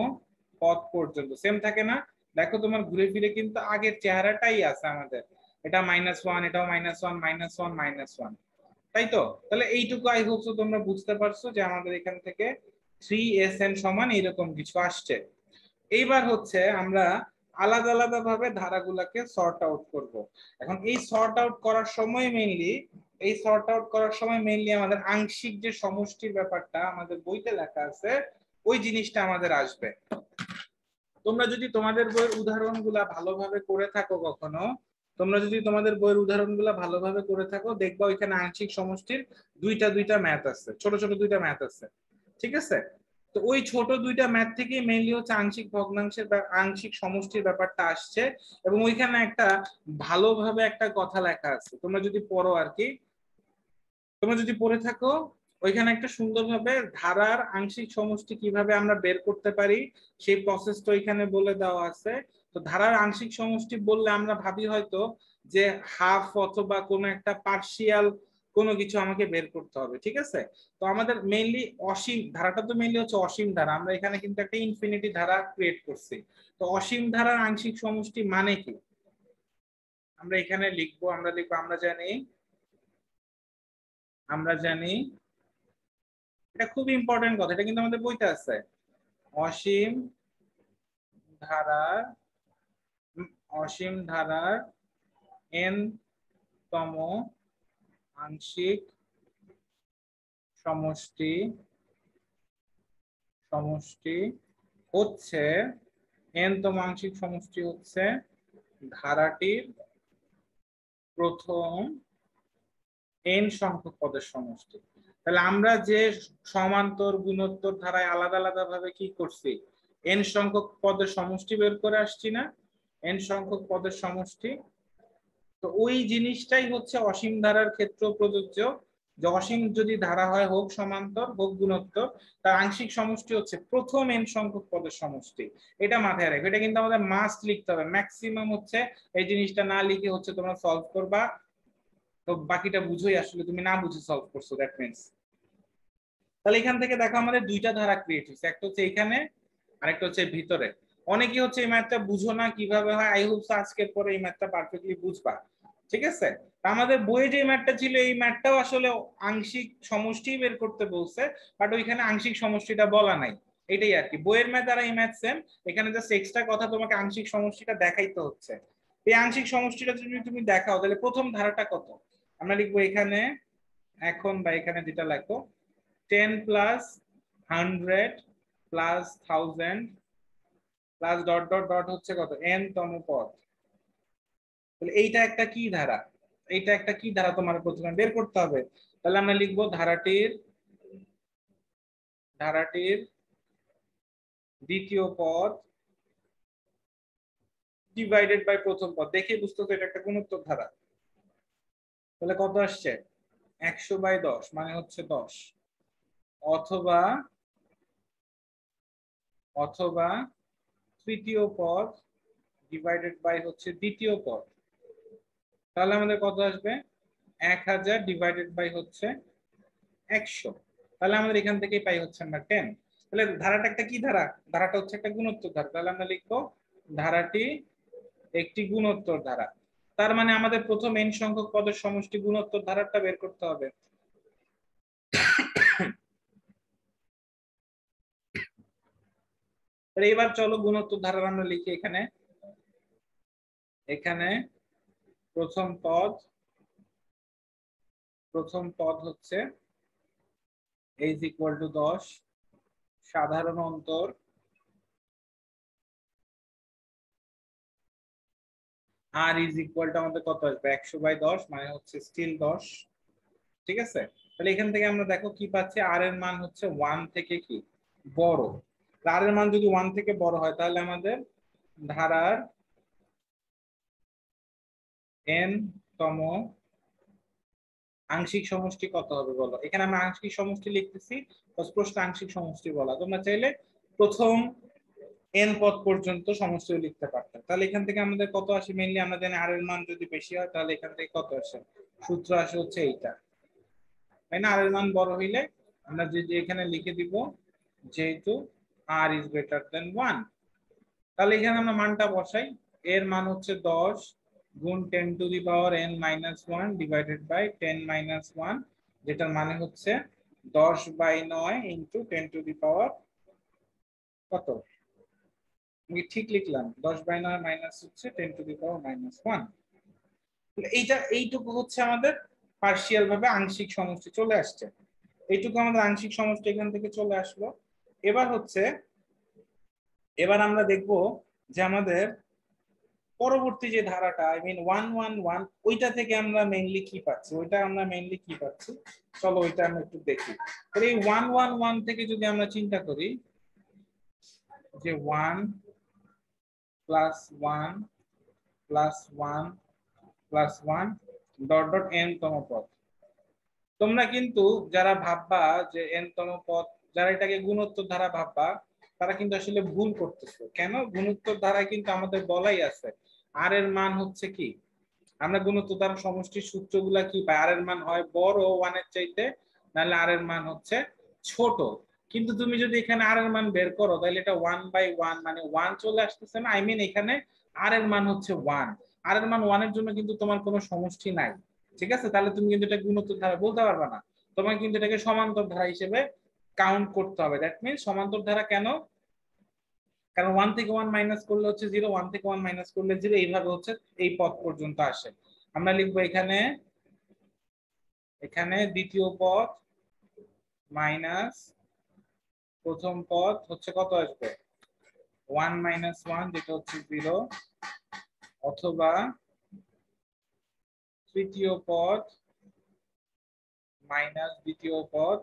পদ পর্যন্ত সেম থাকে না? দেখো তোমার ঘুরে ফিরে কিন্তু আগের চেহারাটাই আছে আমাদের, এটা -1, এটাও -1, -1, -1, তাই তো? তাহলে এইটুকু আই হোপ তোমরা বুঝতে পারছো যে আমাদের এখান থেকে 3sn সমান এরকম কিছু আসছে। এইবার হচ্ছে আমরা আলাদা আলাদা ভাবে ধারাগুলোকে সর্ট আউট করব। এখন এই সর্ট আউট করার সময় মেইনলি আমাদের আংশিক যে সমষ্টির ব্যাপারটা আমাদের বইতে লেখা আছে ওই জিনিসটা আমাদের আসবে। তোমরা যদি তোমাদের বইয়ের উদাহরণগুলা ভালোভাবে করে থাকো দেখবা ওইখানে আংশিক সমষ্টির দুইটা ম্যাথ আছে, ছোট ছোট দুইটা ম্যাথ আছে, ঠিক আছে। তো ওই ছোট দুইটা ম্যাথ থেকে মেইনলি হচ্ছে আংশিক ভগ্নাংশের বা আংশিক সমষ্টির ব্যাপারটা আসছে। এবং ওইখানে একটা ভালোভাবে একটা কথা লেখা আছে, তোমরা যদি পড়ো আর কি, তোমরা যদি পড়ে থাকো ওইখানে একটা সুন্দরভাবে ধারার আংশিক সমষ্টি কিভাবে আমরা বের করতে পারি সেই প্রসেসটা ওইখানে বলে দেওয়া আছে। তো ধারার আংশিক সমষ্টি বললে আমরা ভাবি হয়তো যে হাফ অথবা কোনো একটা পার্শিয়াল কোনো কিছু আমাকে বের করতে হবে, ঠিক আছে। তো আমাদের মেইনলি অসীম ধারাটা তো মেইনলি হচ্ছে অসীম ধারা, আমরা এখানে কিন্তু একটা ইনফিনিটি ধারা ক্রিয়েট করছি। তো অসীম ধারার আংশিক সমষ্টি মানে কি আমরা এখানে লিখবো, আমরা জানি এটা খুব ইম্পর্টেন্ট কথা, এটা কিন্তু আমাদের বইতে আছে। অসীম ধারার n তম আংশিক সমষ্টি হচ্ছে ধারাটির প্রথম n সংখ্যক পদের সমষ্টি। তাহলে আমরা যে সমান্তর গুণোত্তর ধারায় আলাদা আলাদা ভাবে কি করছি, n সংখ্যক পদের সমষ্টি বের করে আসছি না, n সংখ্যক পদের সমষ্টি। তো ওই জিনিসটাই হচ্ছে অসীম ধারার ক্ষেত্রে প্রযোজ্য, যে অসীম যদি ধারা হয় হোক সমান্তর হোক গুণোত্তর, তার আংশিক সমষ্টি হচ্ছে প্রথম n সংখ্যক পদের সমষ্টি। এটা মাথায় রাখবে, এটা কিন্তু আমাদের মাস্ট লিখতে হবে। ম্যাক্সিমাম হচ্ছে এই জিনিসটা না লিখে হচ্ছে তোমরা সলভ করবা, তো বাকিটা বুঝোই আসলে তুমি না বুঝে সলভ করছো, দ্যাট মিন্স। তাহলে এখান থেকে দেখো আমাদের দুইটা ধারা ক্রিয়েট হয়েছে, একটা হচ্ছে এখানে আরেকটা হচ্ছে ভিতরে। অনেকে হচ্ছে এই ম্যাথটা বুঝো না কিভাবে হয়, আই হোপ আজকের পরে এই ম্যাথটা পারফেক্টলি বুঝবা, ঠিক আছে। আমাদের বইয়ে যে ম্যাথটা ছিল এই ম্যাথটাও আসলে আংশিক সমষ্টি বের করতে বলছে, বাট ওইখানে আংশিক সমষ্টিটা বলা নাই, এটাই আর কি। বইয়ের ম্যাথ আর এই ম্যাথ সেম, এখানে জাস্ট এক্সট্রা কথা তোমাকে আংশিক সমষ্টিটা দেখাইতে হচ্ছে। এই আংশিক সমষ্টিটা যদি তুমি দেখাও তাহলে প্রথম ধারাটা কত আমরা লিখবো এখানে, এখন বা এখানে যেটা লেখো 10 plus 100 plus 1000 plus dot dot dot হচ্ছে কত n তম পদ। তাহলে এইটা একটা কি ধারা, তোমার প্রথমে বের করতে হবে। তাহলে আমরা লিখবো ধারাটির দ্বিতীয় পদ ডিভাইডেড বাই প্রথম পদ। দেখে বুঝতে তো এটা একটা গুণোত্তর ধারা। তাহলে কত আসছে 100/10 মানে হচ্ছে 10, অথবা তৃতীয় পদ ডিভাইডেড বাই হচ্ছে দ্বিতীয় পদ। তাহলে আমাদের কত আসবে 1000 ডিভাইডেড বাই হচ্ছে 100। তাহলে আমাদের এখান থেকেই পাই হচ্ছে আমরা 10। তাহলে ধারাটা একটা কি ধারা, ধারাটা হচ্ছে একটা গুণোত্তর ধারা। তাহলে আমরা লিখবো ধারাটি একটি গুণোত্তর ধারা। তার মানে আমাদের প্রথম n সংখ্যক পদের সমষ্টি গুণোত্তর ধারাটা বের করতে হবে। এবার চলো গুণোত্তর ধারা আমরা লিখি। এখানে প্রথম পদ হচ্ছে h = 10, সাধারণ অন্তর r = আমাদের কত আসবে 100/10 মানে হচ্ছে স্টিল 10, ঠিক আছে। তাহলে এখান থেকে আমরা দেখো কি পাচ্ছি, r এর মান হচ্ছে 1 থেকে কি বড়, আর এর মান যদি 1 থেকে বড় হয় তাহলে আমাদের ধারার n তম আংশিক সমষ্টি কত হবে বলো। এখানে আমরা আংশিক সমষ্টি লিখতেছি, প্রশ্ন আংশিক সমষ্টি বলা। তোমরা চাইলে প্রথম n পদ পর্যন্ত সমষ্টি লিখতে পারতাম। তাহলে এখান থেকে আমাদের কত আসে? মেইনলি আমরা জানি আর এর মান যদি বেশি হয় তাহলে এখান থেকে কত আসে? সূত্র আসে হচ্ছে এইটা, তাই না? আর এর মান বড় হইলে আমরা যে এখানে লিখে দিব যেহেতু r ইজ গ্রেটার দেন 1, তাহলে এখানে আমরা মানটা বসাই। এর মান হচ্ছে 10 গুণ 10 to the power n minus 1 divided by 10 minus 1, যেটার মানে হচ্ছে 10/9 ইন্টু 10 টু দি পাওয়ার কত? আমি ঠিক লিখলাম 10/9 মাইনাস হচ্ছে 10 টু দি পাওয়ার মাইনাস 1। এইটুকু হচ্ছে আমাদের পার্শিয়াল ভাবে আংশিক সমষ্টি চলে আসছে। এইটুকু আমাদের আংশিক সমষ্টি এখান থেকে চলে আসলো। এবার আমরা দেখব যে আমাদের পরবর্তী যে ধারাটা আই মিন 111 ওইটা থেকে আমরা মেইনলি কি পাচ্ছি, চলো ওইটা আমরা একটু দেখি। এই 111 থেকে যদি আমরা চিন্তা করি যে 1 plus 1 plus 1 plus 1 dot dot n তম পদ, তোমরা কিন্তু যারা ভাববা যে n তম পদ, যারা এটাকে গুণোত্তর ধারা ভাববা, তারা কিন্তু আসলে ভুল করতেছে। কেন? গুণোত্তর ধারায় কিন্তু আমাদের বলাই আছে আর এর মান হচ্ছে কি, আমরা গুণোত্তর ধারা সমষ্টির সূত্রগুলা কি পাই, আর এর মান হয় বড় 1 এর চাইতে, নাহলে আর এর মান হচ্ছে ছোট। কিন্তু তুমি যদি এখানে আর এর মান বের করো তাহলে এটা 1/1 মানে 1 চলে আসতেছে না। আই মিন এখানে আর এর মান হচ্ছে 1, আর এর মান 1 এর জন্য কিন্তু তোমার কোনো সমষ্টি নাই। ঠিক আছে? তাহলে তুমি কিন্তু এটা গুণোত্তর ধারা বলতে পারবে না, তোমার কিন্তু এটাকে সমান্তর ধারা হিসেবে কাউন্ট করতে হবে। দ্যাট মিন্স সমান্তর ধারা কেন? কারণ 1 থেকে 1 মাইনাস করলে হচ্ছে 0, 1 থেকে 1 মাইনাস করলে 0, এইভাবে হচ্ছে এই পদ পর্যন্ত আসে। আমরা লিখবো এখানে দ্বিতীয় পদ মাইনাস প্রথম পদ হচ্ছে কত আসবে? 1 মাইনাস 1 যেটা হচ্ছে 0, অথবা তৃতীয় পদ মাইনাস দ্বিতীয় পদ,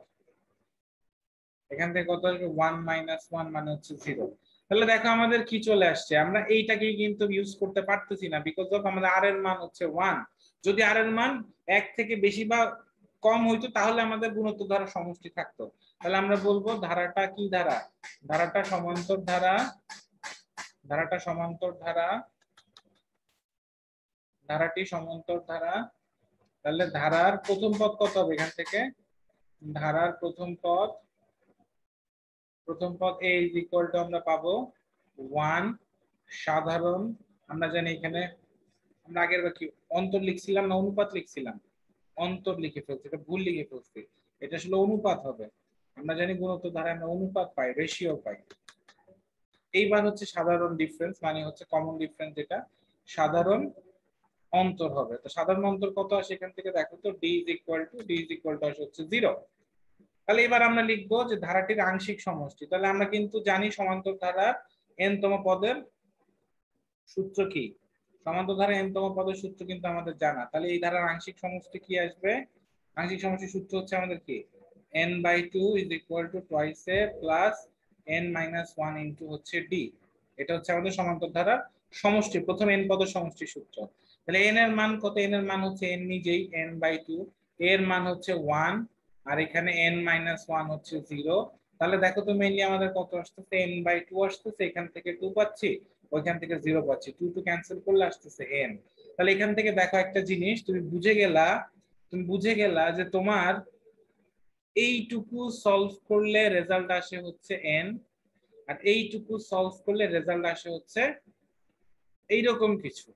এখান থেকে কত আসবে? 1 মাইনাস 1 মানে হচ্ছে 0। তাহলে দেখো আমাদের কি চলে আসছে, আমরা এইটাকে কিন্তু ইউজ করতে পারতেছি না, বিকজ অফ আমাদের আর এর মান হচ্ছে 1। যদি আর এর মান 1 থেকে বেশি বা কম হইতো তাহলে আমাদের গুণোত্তর ধারা সমষ্টি থাকতো। তাহলে আমরা বলবো ধারাটা কি ধারা? ধারাটা সমান্তর ধারা, ধারাটি সমান্তর ধারা। তাহলে ধারার প্রথম পদ কত হবে? এখান থেকে ধারার প্রথম পদ a ইজ ইকুয়াল টু আমরা পাবো 1 সাধারণ, আমরা জানি এখানে আমরা আগের বার কি অন্তর লিখছিলাম না অনুপাত লিখছিলাম? অন্তর লিখে ফেলছি, এটা ভুল লিখে ফেলছি, এটা আসলে অনুপাত হবে। আমরা জানি গুণোত্তর ধারায় আমরা অনুপাত পাই, রেশিও পাই। এইবার হচ্ছে সাধারণ ডিফারেন্স, মানে হচ্ছে কমন ডিফারেন্স, যেটা সাধারণ অন্তর হবে। তো সাধারণ অন্তর কত আসে এখান থেকে? দেখো তো d ইজ ইকুয়াল টু আসে হচ্ছে 0। তাহলে এবার আমরা লিখবো যে ধারাটির আংশিক সমষ্টি। তাহলে আমরা কিন্তু জানি সমান্তর ধারার n তম পদের সূত্র কি, সমান্তর ধারা n তম পদের সূত্র কিন্তু আমাদের জানা। তাহলে এই ধারার আংশিক সমষ্টি কি আসবে? আংশিক সমষ্টির সূত্র হচ্ছে আমাদের কি, n/2 is equal two twice a plus n minus 1 into হচ্ছে d। এটা হচ্ছে আমাদের সমান্তর ধারার সমষ্টি, প্রথম n পদের সমষ্টির সূত্র। তাহলে n এর মান কত? n এর মান হচ্ছে n নিজেই, n/2, এর মান হচ্ছে 1, আর এখানে n মাইনাস 1 হচ্ছে 0। তাহলে দেখো তো মেইনলি আমাদের কত আসতেছে? n/2 আসতেছে, এখান থেকে 2 পাচ্ছি, ওইখান থেকে 0 পাচ্ছি, 2 টু ক্যান্সেল করলে আসতেছে n। তাহলে এখান থেকে দেখো একটা জিনিস তুমি বুঝে গেলা যে তোমার এইটুকু সলভ করলে রেজাল্ট আসে হচ্ছে n, আর এইটুকু সলভ করলে রেজাল্ট আসে হচ্ছে এইরকম কিছু।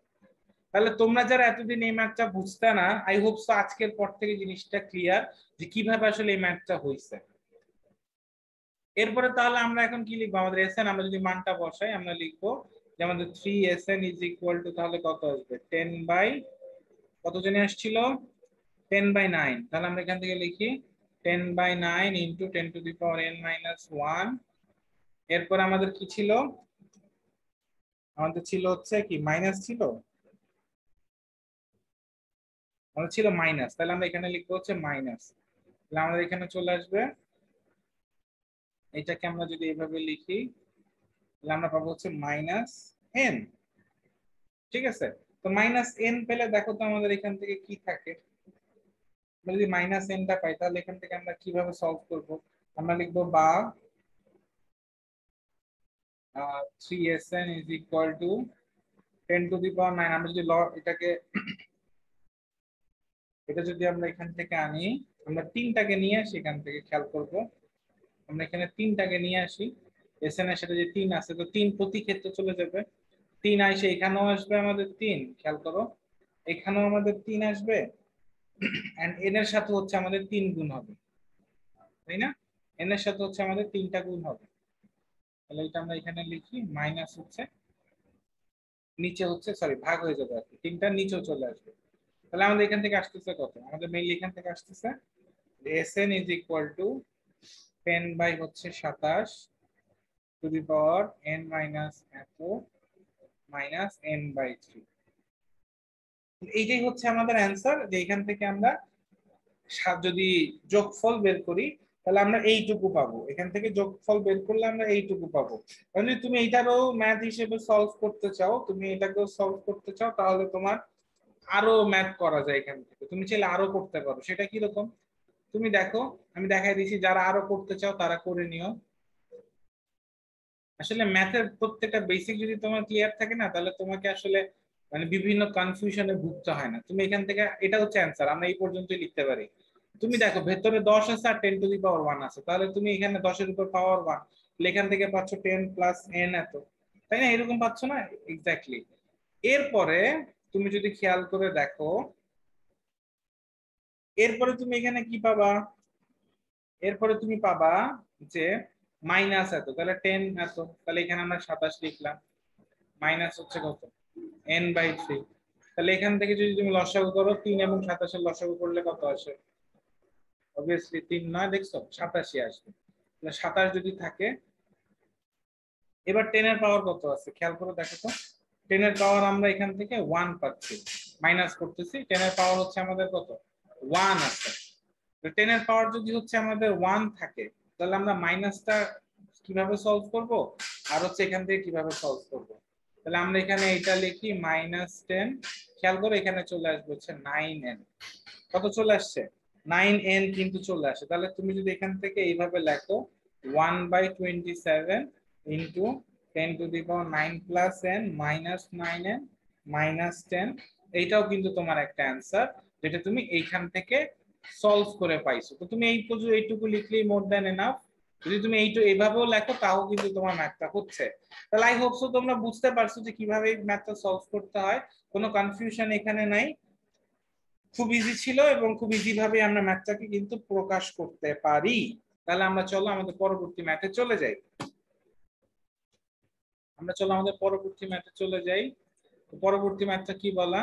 তাহলে তোমরা যারা এতদিন এই ম্যাথটা বুঝতে না, আই হোপ সো আজকের পর থেকে জিনিসটা ক্লিয়ার যে কিভাবে আসলে এই ম্যাথটা হয়েছে। এরপরে তাহলে আমরা এখন কি লিখবো? আমাদের এসএন আমরা যদি মানটা বসাই আমরা লিখবো যে আমাদের 3SN ইজ ইকুয়াল টু, তাহলে কত আসবে? 10 বাই কত জানি আসছিল? 10/9। তাহলে আমরা এখান থেকে লিখি 10/9 into 10 to the power n minus 1। এরপর আমাদের কি ছিল? আমাদের ছিল হচ্ছে কি মাইনাস ছিল, আমাদের ছিল মাইনাস। তাহলে আমরা এখানে লিখবো হচ্ছে মাইনাস। তাহলে আমাদের এখানে চলে আসবে এটাকে আমরা যদি এইভাবে লিখি তাহলে আমরা পাবো হচ্ছে মাইনাস এন। ঠিক আছে, তো মাইনাস এন পেলে দেখো তো আমাদের এখান থেকে কি থাকে। আমরা যদি মাইনাস এনটা পাই তাহলে এখান থেকে আমরা কিভাবে সলভ করব। আমরা লিখবো বা 3sn is equal to 10 to the power 9। আমরা যদি এটাকে এটা যদি আমরা এখান থেকে আনি, আমরা তিনটাকে নিয়ে আসি এখান থেকে, খেয়াল করব আমরা এখানে তিনটাকে নিয়ে আসি, এসএন এর সাথে যে 3 আছে তো 3 প্রতি ক্ষেত্রে চলে যাবে, 3 আইসে এখানেও আসবে আমাদের 3, খেয়াল করো এখানেও আমাদের 3 আসবে, এন্ড এন এর সাথে হচ্ছে আমাদের 3 গুণ হবে, তাই না? এন এর সাথে হচ্ছে আমাদের 3টা গুণ হবে। তাহলে এটা আমরা এখানে লিখি মাইনাস হচ্ছে নিচে হচ্ছে সরি ভাগ হয়ে যাবে আর কি, 3টা নিচেও চলে আসবে। তাহলে আমাদের এখান থেকে আসতেছে কত, আমাদের মেইনলি এখান থেকে আসতেছে SN is equal to 10 by হচ্ছে 27 to the power n minus এত মাইনাস n বাই 3। এইটাই হচ্ছে আমাদের অ্যান্সার, যে এখান থেকে আমরা যদি যোগফল বের করি তাহলে আমরা এইটুকু পাবো, এখান থেকে যোগফল বের করলে আমরা এইটুকু পাবো। তাহলে তুমি এইটারও ম্যাথ হিসেবে সলভ করতে চাও, তুমি এটাকেও সলভ করতে চাও, তাহলে তোমার আরো ম্যাথ করা যায় এখান থেকে, তুমি চাইলে আরো করতে পারো। সেটা কি রকম তুমি দেখো, আমি দেখাই দিছি, যারা আরো করতে চাও তারা করে নিও। আসলে ম্যাথের প্রত্যেকটা বেসিক যদি তোমার ক্লিয়ার থাকে না, তাহলে তোমাকে আসলে মানে বিভিন্ন কনফিউশনে ভুগতে হয় না। তুমি এখান থেকে এটা হচ্ছে অ্যান্সার, আমরা এই পর্যন্তই লিখতে পারি। তুমি দেখো ভেতরে 10 আছে আর 10 টু দি পাওয়ার 1 আছে, তাহলে তুমি এখানে 10 এর উপর পাওয়ার 1, এখান থেকে পাচ্ছ 10 প্লাস n এত, তাই না? এরকম পাচ্ছ না? এক্স্যাক্টলি। এরপরে তুমি যদি খেয়াল করে দেখো, এরপরে তুমি এখানে কি পাবা, এরপরে তুমি পাবা যে মাইনাস এত, তাহলে 10 এত, তাহলে এখানে আমরা 27 লিখলাম, মাইনাস হচ্ছে কত n বাই 3। তাহলে এখান থেকে যদি তুমি লসাগু করো, 3 এবং 27 এর লসাগু করলে কত আসে? অবভিয়াসলি 3 নয়, দেখছো 87 আসবে। তাহলে 27 যদি থাকে, এবার 10 এর পাওয়ার কত আছে খেয়াল করে দেখো তো। 10 এর পাওয়ার আমরা এখান থেকে 1 পাচ্ছি, মাইনাস করতেছি, 10 এর পাওয়ার হচ্ছে আমাদের কত 1 আছে। তো 10 এর পাওয়ার যদি হচ্ছে আমাদের 1 থাকে, তাহলে আমরা মাইনাসটা কিভাবে সলভ করব আর হচ্ছে এখান থেকে কিভাবে সলভ করব। তাহলে আমরা এখানে এটা লিখি -10, খেয়াল করে এখানে চলে আসবে হচ্ছে 9n। কত চলে আসছে 9n কিন্তু চলে আসে। তাহলে তুমি যদি এখান থেকে এইভাবে লেখো 1/27 into 10 to the power 9 plus n minus 9n minus 10, এইটাও কিন্তু তোমার একটা অ্যান্সার, যেটা তুমি এইখান থেকে সলভ করে পাইছো। তো তুমি এইটুকু লিখলেই মোর দ্যান এনাফ। যদি তুমি এইভাবেও লেখো তাও কিন্তু তোমার ম্যাথটা হচ্ছে। তাহলে আই হোপ সো তোমরা বুঝতে পারছো যে কিভাবে ম্যাথটা সলভ করতে হয়, কোনো কনফিউশন এখানে নাই। খুব ইজি ছিল এবং খুব ইজি ভাবে আমরা ম্যাথটাকে কিন্তু প্রকাশ করতে পারি। তাহলে আমরা চলো আমাদের পরবর্তী ম্যাথে চলে যাই। আমাদের পরবর্তী ম্যাথে চলে যাই। পরবর্তী ম্যাথটা কি বলা,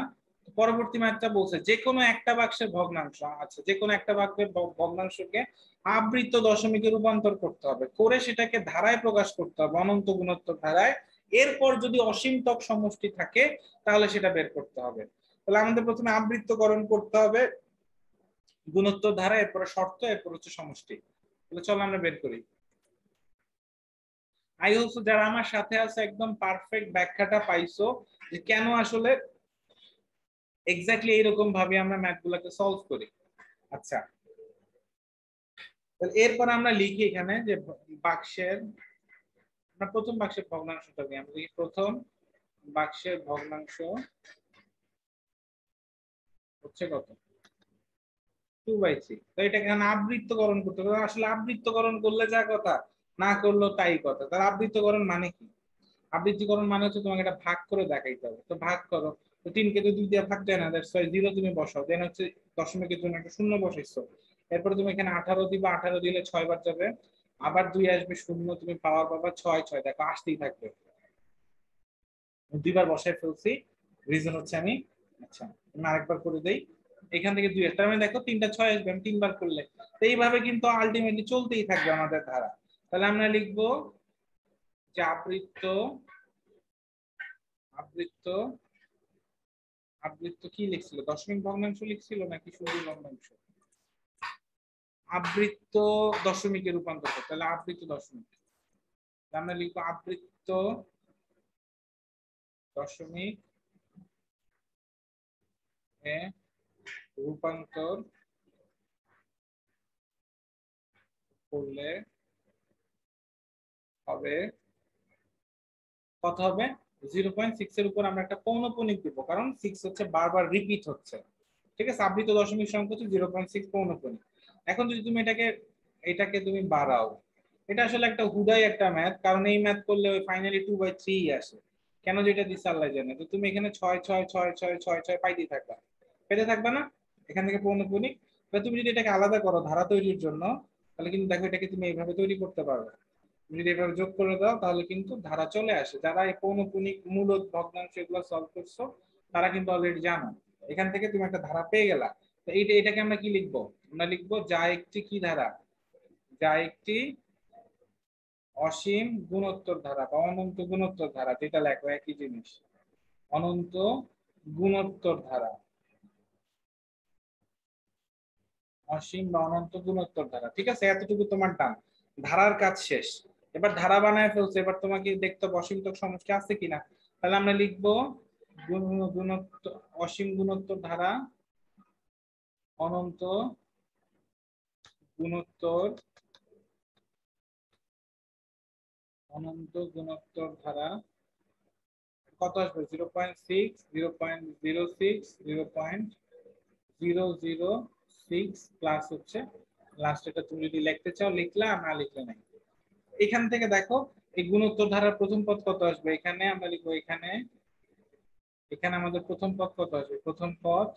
পরবর্তী ম্যাথটা বলছে যে কোনো একটা বাক্সের ভগ্নাংশ, আচ্ছা যে কোনো একটা বাক্সের ভগ্নাংশকে আবৃত দশমিকে রূপান্তর করতে হবে, করে সেটাকে ধারায় প্রকাশ করতে হবে, অনন্ত গুণোত্তর ধারায়। এরপর যদি অসীমতক সমষ্টি থাকে তাহলে সেটা বের করতে হবে। তাহলে আমাদের প্রথমে আবৃত্তকরণ করতে হবে গুণোত্তর ধারা, এরপরে শর্ত, এরপর হচ্ছে সমষ্টি। তাহলে চলো আমরা বের করি। আই হোপ যারা আমার সাথে আছে একদম পারফেক্ট ব্যাখ্যাটা পাইছো যে কেন আসলে এক্স্যাক্টলি এইরকম ভাবে আমরা ম্যাথ গুলাকে সলভ করি। আচ্ছা, এরপর আমরা লিখি এখানে যে বাক্সের, আমরা প্রথম বাক্সের ভগ্নাংশটা দিই, আমরা লিখি প্রথম বাক্সের ভগ্নাংশ হচ্ছে কত 2/3। তো এটাকে আবৃত্তকরণ করতে হবে, আসলে আবৃত্তকরণ করলে যা কথা, না করলেও তাই কথা। তার আবৃত্তকরণ মানে কি? আবৃত্তিকরণ মানে হচ্ছে তোমাকে এটা ভাগ করে দেখাইতে হবে। তো ভাগ করো, তো 3 কে তো 2 দিয়ে ভাগ যায় না, দ্যাটস ওয়াই 0 তুমি বসাও, দেন হচ্ছে দশমিকের জন্য একটা শূন্য বসাইছো। এরপরে তুমি এখানে 18 দিবা, 18 দিলে 6 বার যাবে, আবার 2 আসবে শূন্য, তুমি পাওয়ার পাবা 6 6, দেখো আসতেই থাকবে। 2বার বসায় ফেলছি, রিজন হচ্ছে আমি, আচ্ছা আমি আরেকবার করে দেই, এখান থেকে 2 তার মানে দেখো 3টা 6 আসবে আমি 3বার করলে। তো এইভাবে কিন্তু আলটিমেটলি চলতেই থাকবে আমাদের ধারা। তাহলে আমরা লিখবো যে আবৃত্ত আবৃত্ত আবৃত্ত কি লিখছিল, দশমিক ভগ্নাংশ লিখছিল নাকি শুধু ভগ্নাংশ? আবৃত্ত দশমিকে রূপান্তর করতে, তাহলে আবৃত্ত দশমিক আমরা লিখবো আবৃত্ত দশমিক এ রূপান্তর করলে হবে কত হবে 0.6 এর উপর আমরা একটা পৌনঃপুনিক দিব, কারণ 6 হচ্ছে বারবার রিপিট হচ্ছে। ঠিক আছে, আবৃত্ত দশমিক সংখ্যা হচ্ছে 0.6 পৌনঃপুনিক। এখন যদি তুমি এটাকে তুমি বাড়াও, এটা আসলে একটা হুদাই একটা ম্যাথ, কারণ এই ম্যাথ করলে ওই ফাইনালি 2/3 আসে। কেন যেটা দিচ্ছে আল্লাহ জানে। তো তুমি এখানে 6 6 6 6 6 6 পাইতে থাকবা, পেতে থাকবা না এখান থেকে পৌনঃপুনিক। তাহলে তুমি যদি এটাকে আলাদা করো ধারা তৈরির জন্য, তাহলে কিন্তু দেখো এটাকে তুমি এইভাবে তৈরি করতে পারবে। যদি এভাবে যোগ করে দাও তাহলে কিন্তু ধারা চলে আসে। যারা এই পৌনঃপুনিক মূলদ ভগ্নাংশ এগুলো সলভ করছো তারা কিন্তু অলরেডি জানো। এখান থেকে তুমি একটা ধারা পেয়ে গেলা। তো এটাকে আমরা কি লিখবো? আমরা লিখবো যা একটি কি ধারা, যা একটি অসীম গুণোত্তর ধারা বা অনন্ত গুণোত্তর ধারা, যেটা লেখো একই জিনিস, অনন্ত গুণোত্তর ধারা, অসীম বা অনন্ত গুণোত্তর ধারা। ঠিক আছে, এতটুকু তোমার টান, ধারার কাজ শেষ। এবার ধারা বানায় ফেলছে, এবার তোমাকে দেখতে হবে অসীমতক সমষ্টি আছে কিনা। তাহলে আমরা লিখবো অসীম গুণোত্তর ধারা, অনন্ত গুণোত্তর, অনন্ত গুণোত্তর ধারা কত আসবে 0.6 0.06 0.006 প্লাস হচ্ছে লাস্ট। এটা তুমি যদি লিখতে চাও লিখলা, না লিখলে নাই। এখান থেকে দেখো এই গুণোত্তর ধারার প্রথম পদ কত আসবে, এখানে আমরা লিখবো এখানে আমাদের প্রথম পদ কত আসবে, প্রথম পদ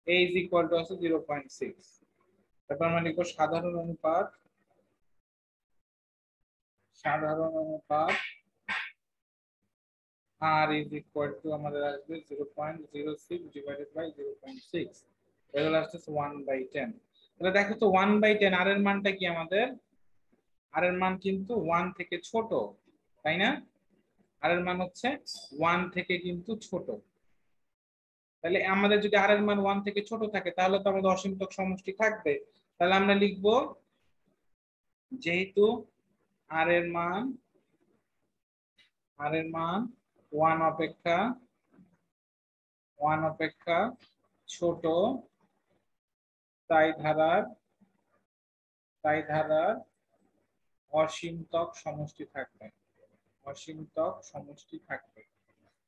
a is equal to আছে 0.6। তারপর আমরা লিখবো সাধারণ অনুপাত, সাধারণ অনুপাত r is equal to আমাদের আসবে 0.06 divided by 0.6, এগুলো আসছে 1/10। তাহলে দেখো তো 1/10 r এর মানটা কি, আমাদের r এর মান কিন্তু 1 থেকে ছোট, তাই না? r এর মান হচ্ছে 1 থেকে কিন্তু ছোট। তাহলে আমাদের যদি r এর মান 1 থেকে ছোট থাকে তাহলে তো আমাদের অসীমতক সমষ্টি থাকবে। তাহলে আমরা লিখবো যেহেতু r এর মান 1 অপেক্ষা ছোট, তাই ধারার অসীমতক সমষ্টি থাকবে, অসীমতক সমষ্টি থাকবে।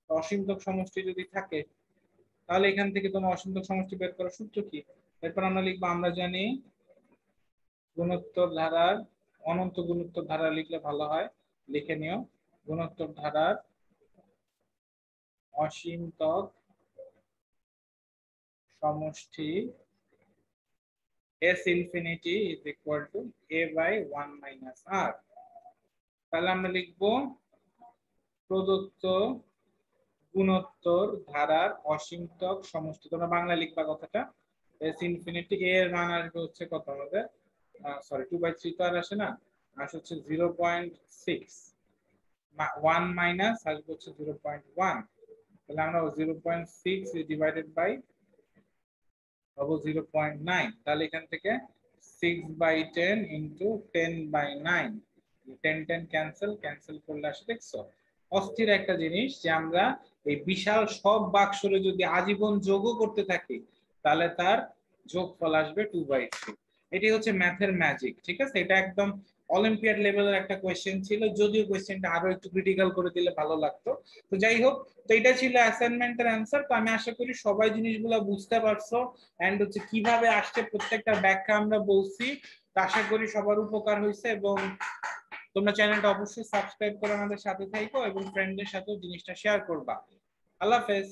অসীমতক সমষ্টি যদি থাকে তাহলে এখান থেকে তোমার অসীমতক সমষ্টি বের করার সূত্র কি? এরপর আমরা লিখবো, আমরা জানি গুণোত্তর ধারার, অনন্ত গুণোত্তর ধারা লিখলে ভালো হয়, লিখে নিও। গুণোত্তর ধারার অসীমতক সমষ্টি s infinity is equal to a by 1 minus r। তাহলে আমরা লিখবো প্রদত্ত গুণোত্তর ধারার অসীমতক সমষ্টি, তোমরা বাংলা লিখবা কথাটা, s infinity a এর মান আসবে হচ্ছে কত আমাদের, সরি 2/3 তো আর আসে না, আসে হচ্ছে 0.6, 1 মাইনাস আসবে হচ্ছে 0.1। তাহলে আমরা 0.6 ডিভাইডেড বাই পাবো 0.9। তাহলে এখান থেকে 6/10 ইন্টু 10/9, 10 ক্যান্সেল করলে আসে। দেখছো অস্থির একটা জিনিস যে আমরা এই বিশাল সব বাক্সরে যদি আজীবন যোগও করতে থাকি তাহলে তার যোগফল আসবে 2/3। এটি হচ্ছে ম্যাথের ম্যাজিক। ঠিক আছে, এটা একদম অলিম্পিয়াড লেভেলের একটা কোয়েশ্চেন ছিল, যদিও কোয়েশ্চেনটা আরো একটু ক্রিটিক্যাল করে দিলে ভালো লাগতো। তো যাই হোক, তো এটা ছিল অ্যাসাইনমেন্টের অ্যান্সার। তো আমি আশা করি সবাই জিনিসগুলো বুঝতে পারছো, এন্ড হচ্ছে কিভাবে আসছে প্রত্যেকটা ব্যাখ্যা আমরা বলছি। তো আশা করি সবার উপকার হয়েছে, এবং তোমরা চ্যানেলটা অবশ্যই সাবস্ক্রাইব করে আমাদের সাথে থাকো এবং ফ্রেন্ডদের সাথেও জিনিসটা শেয়ার করবা। আল্লাহ হাফেজ।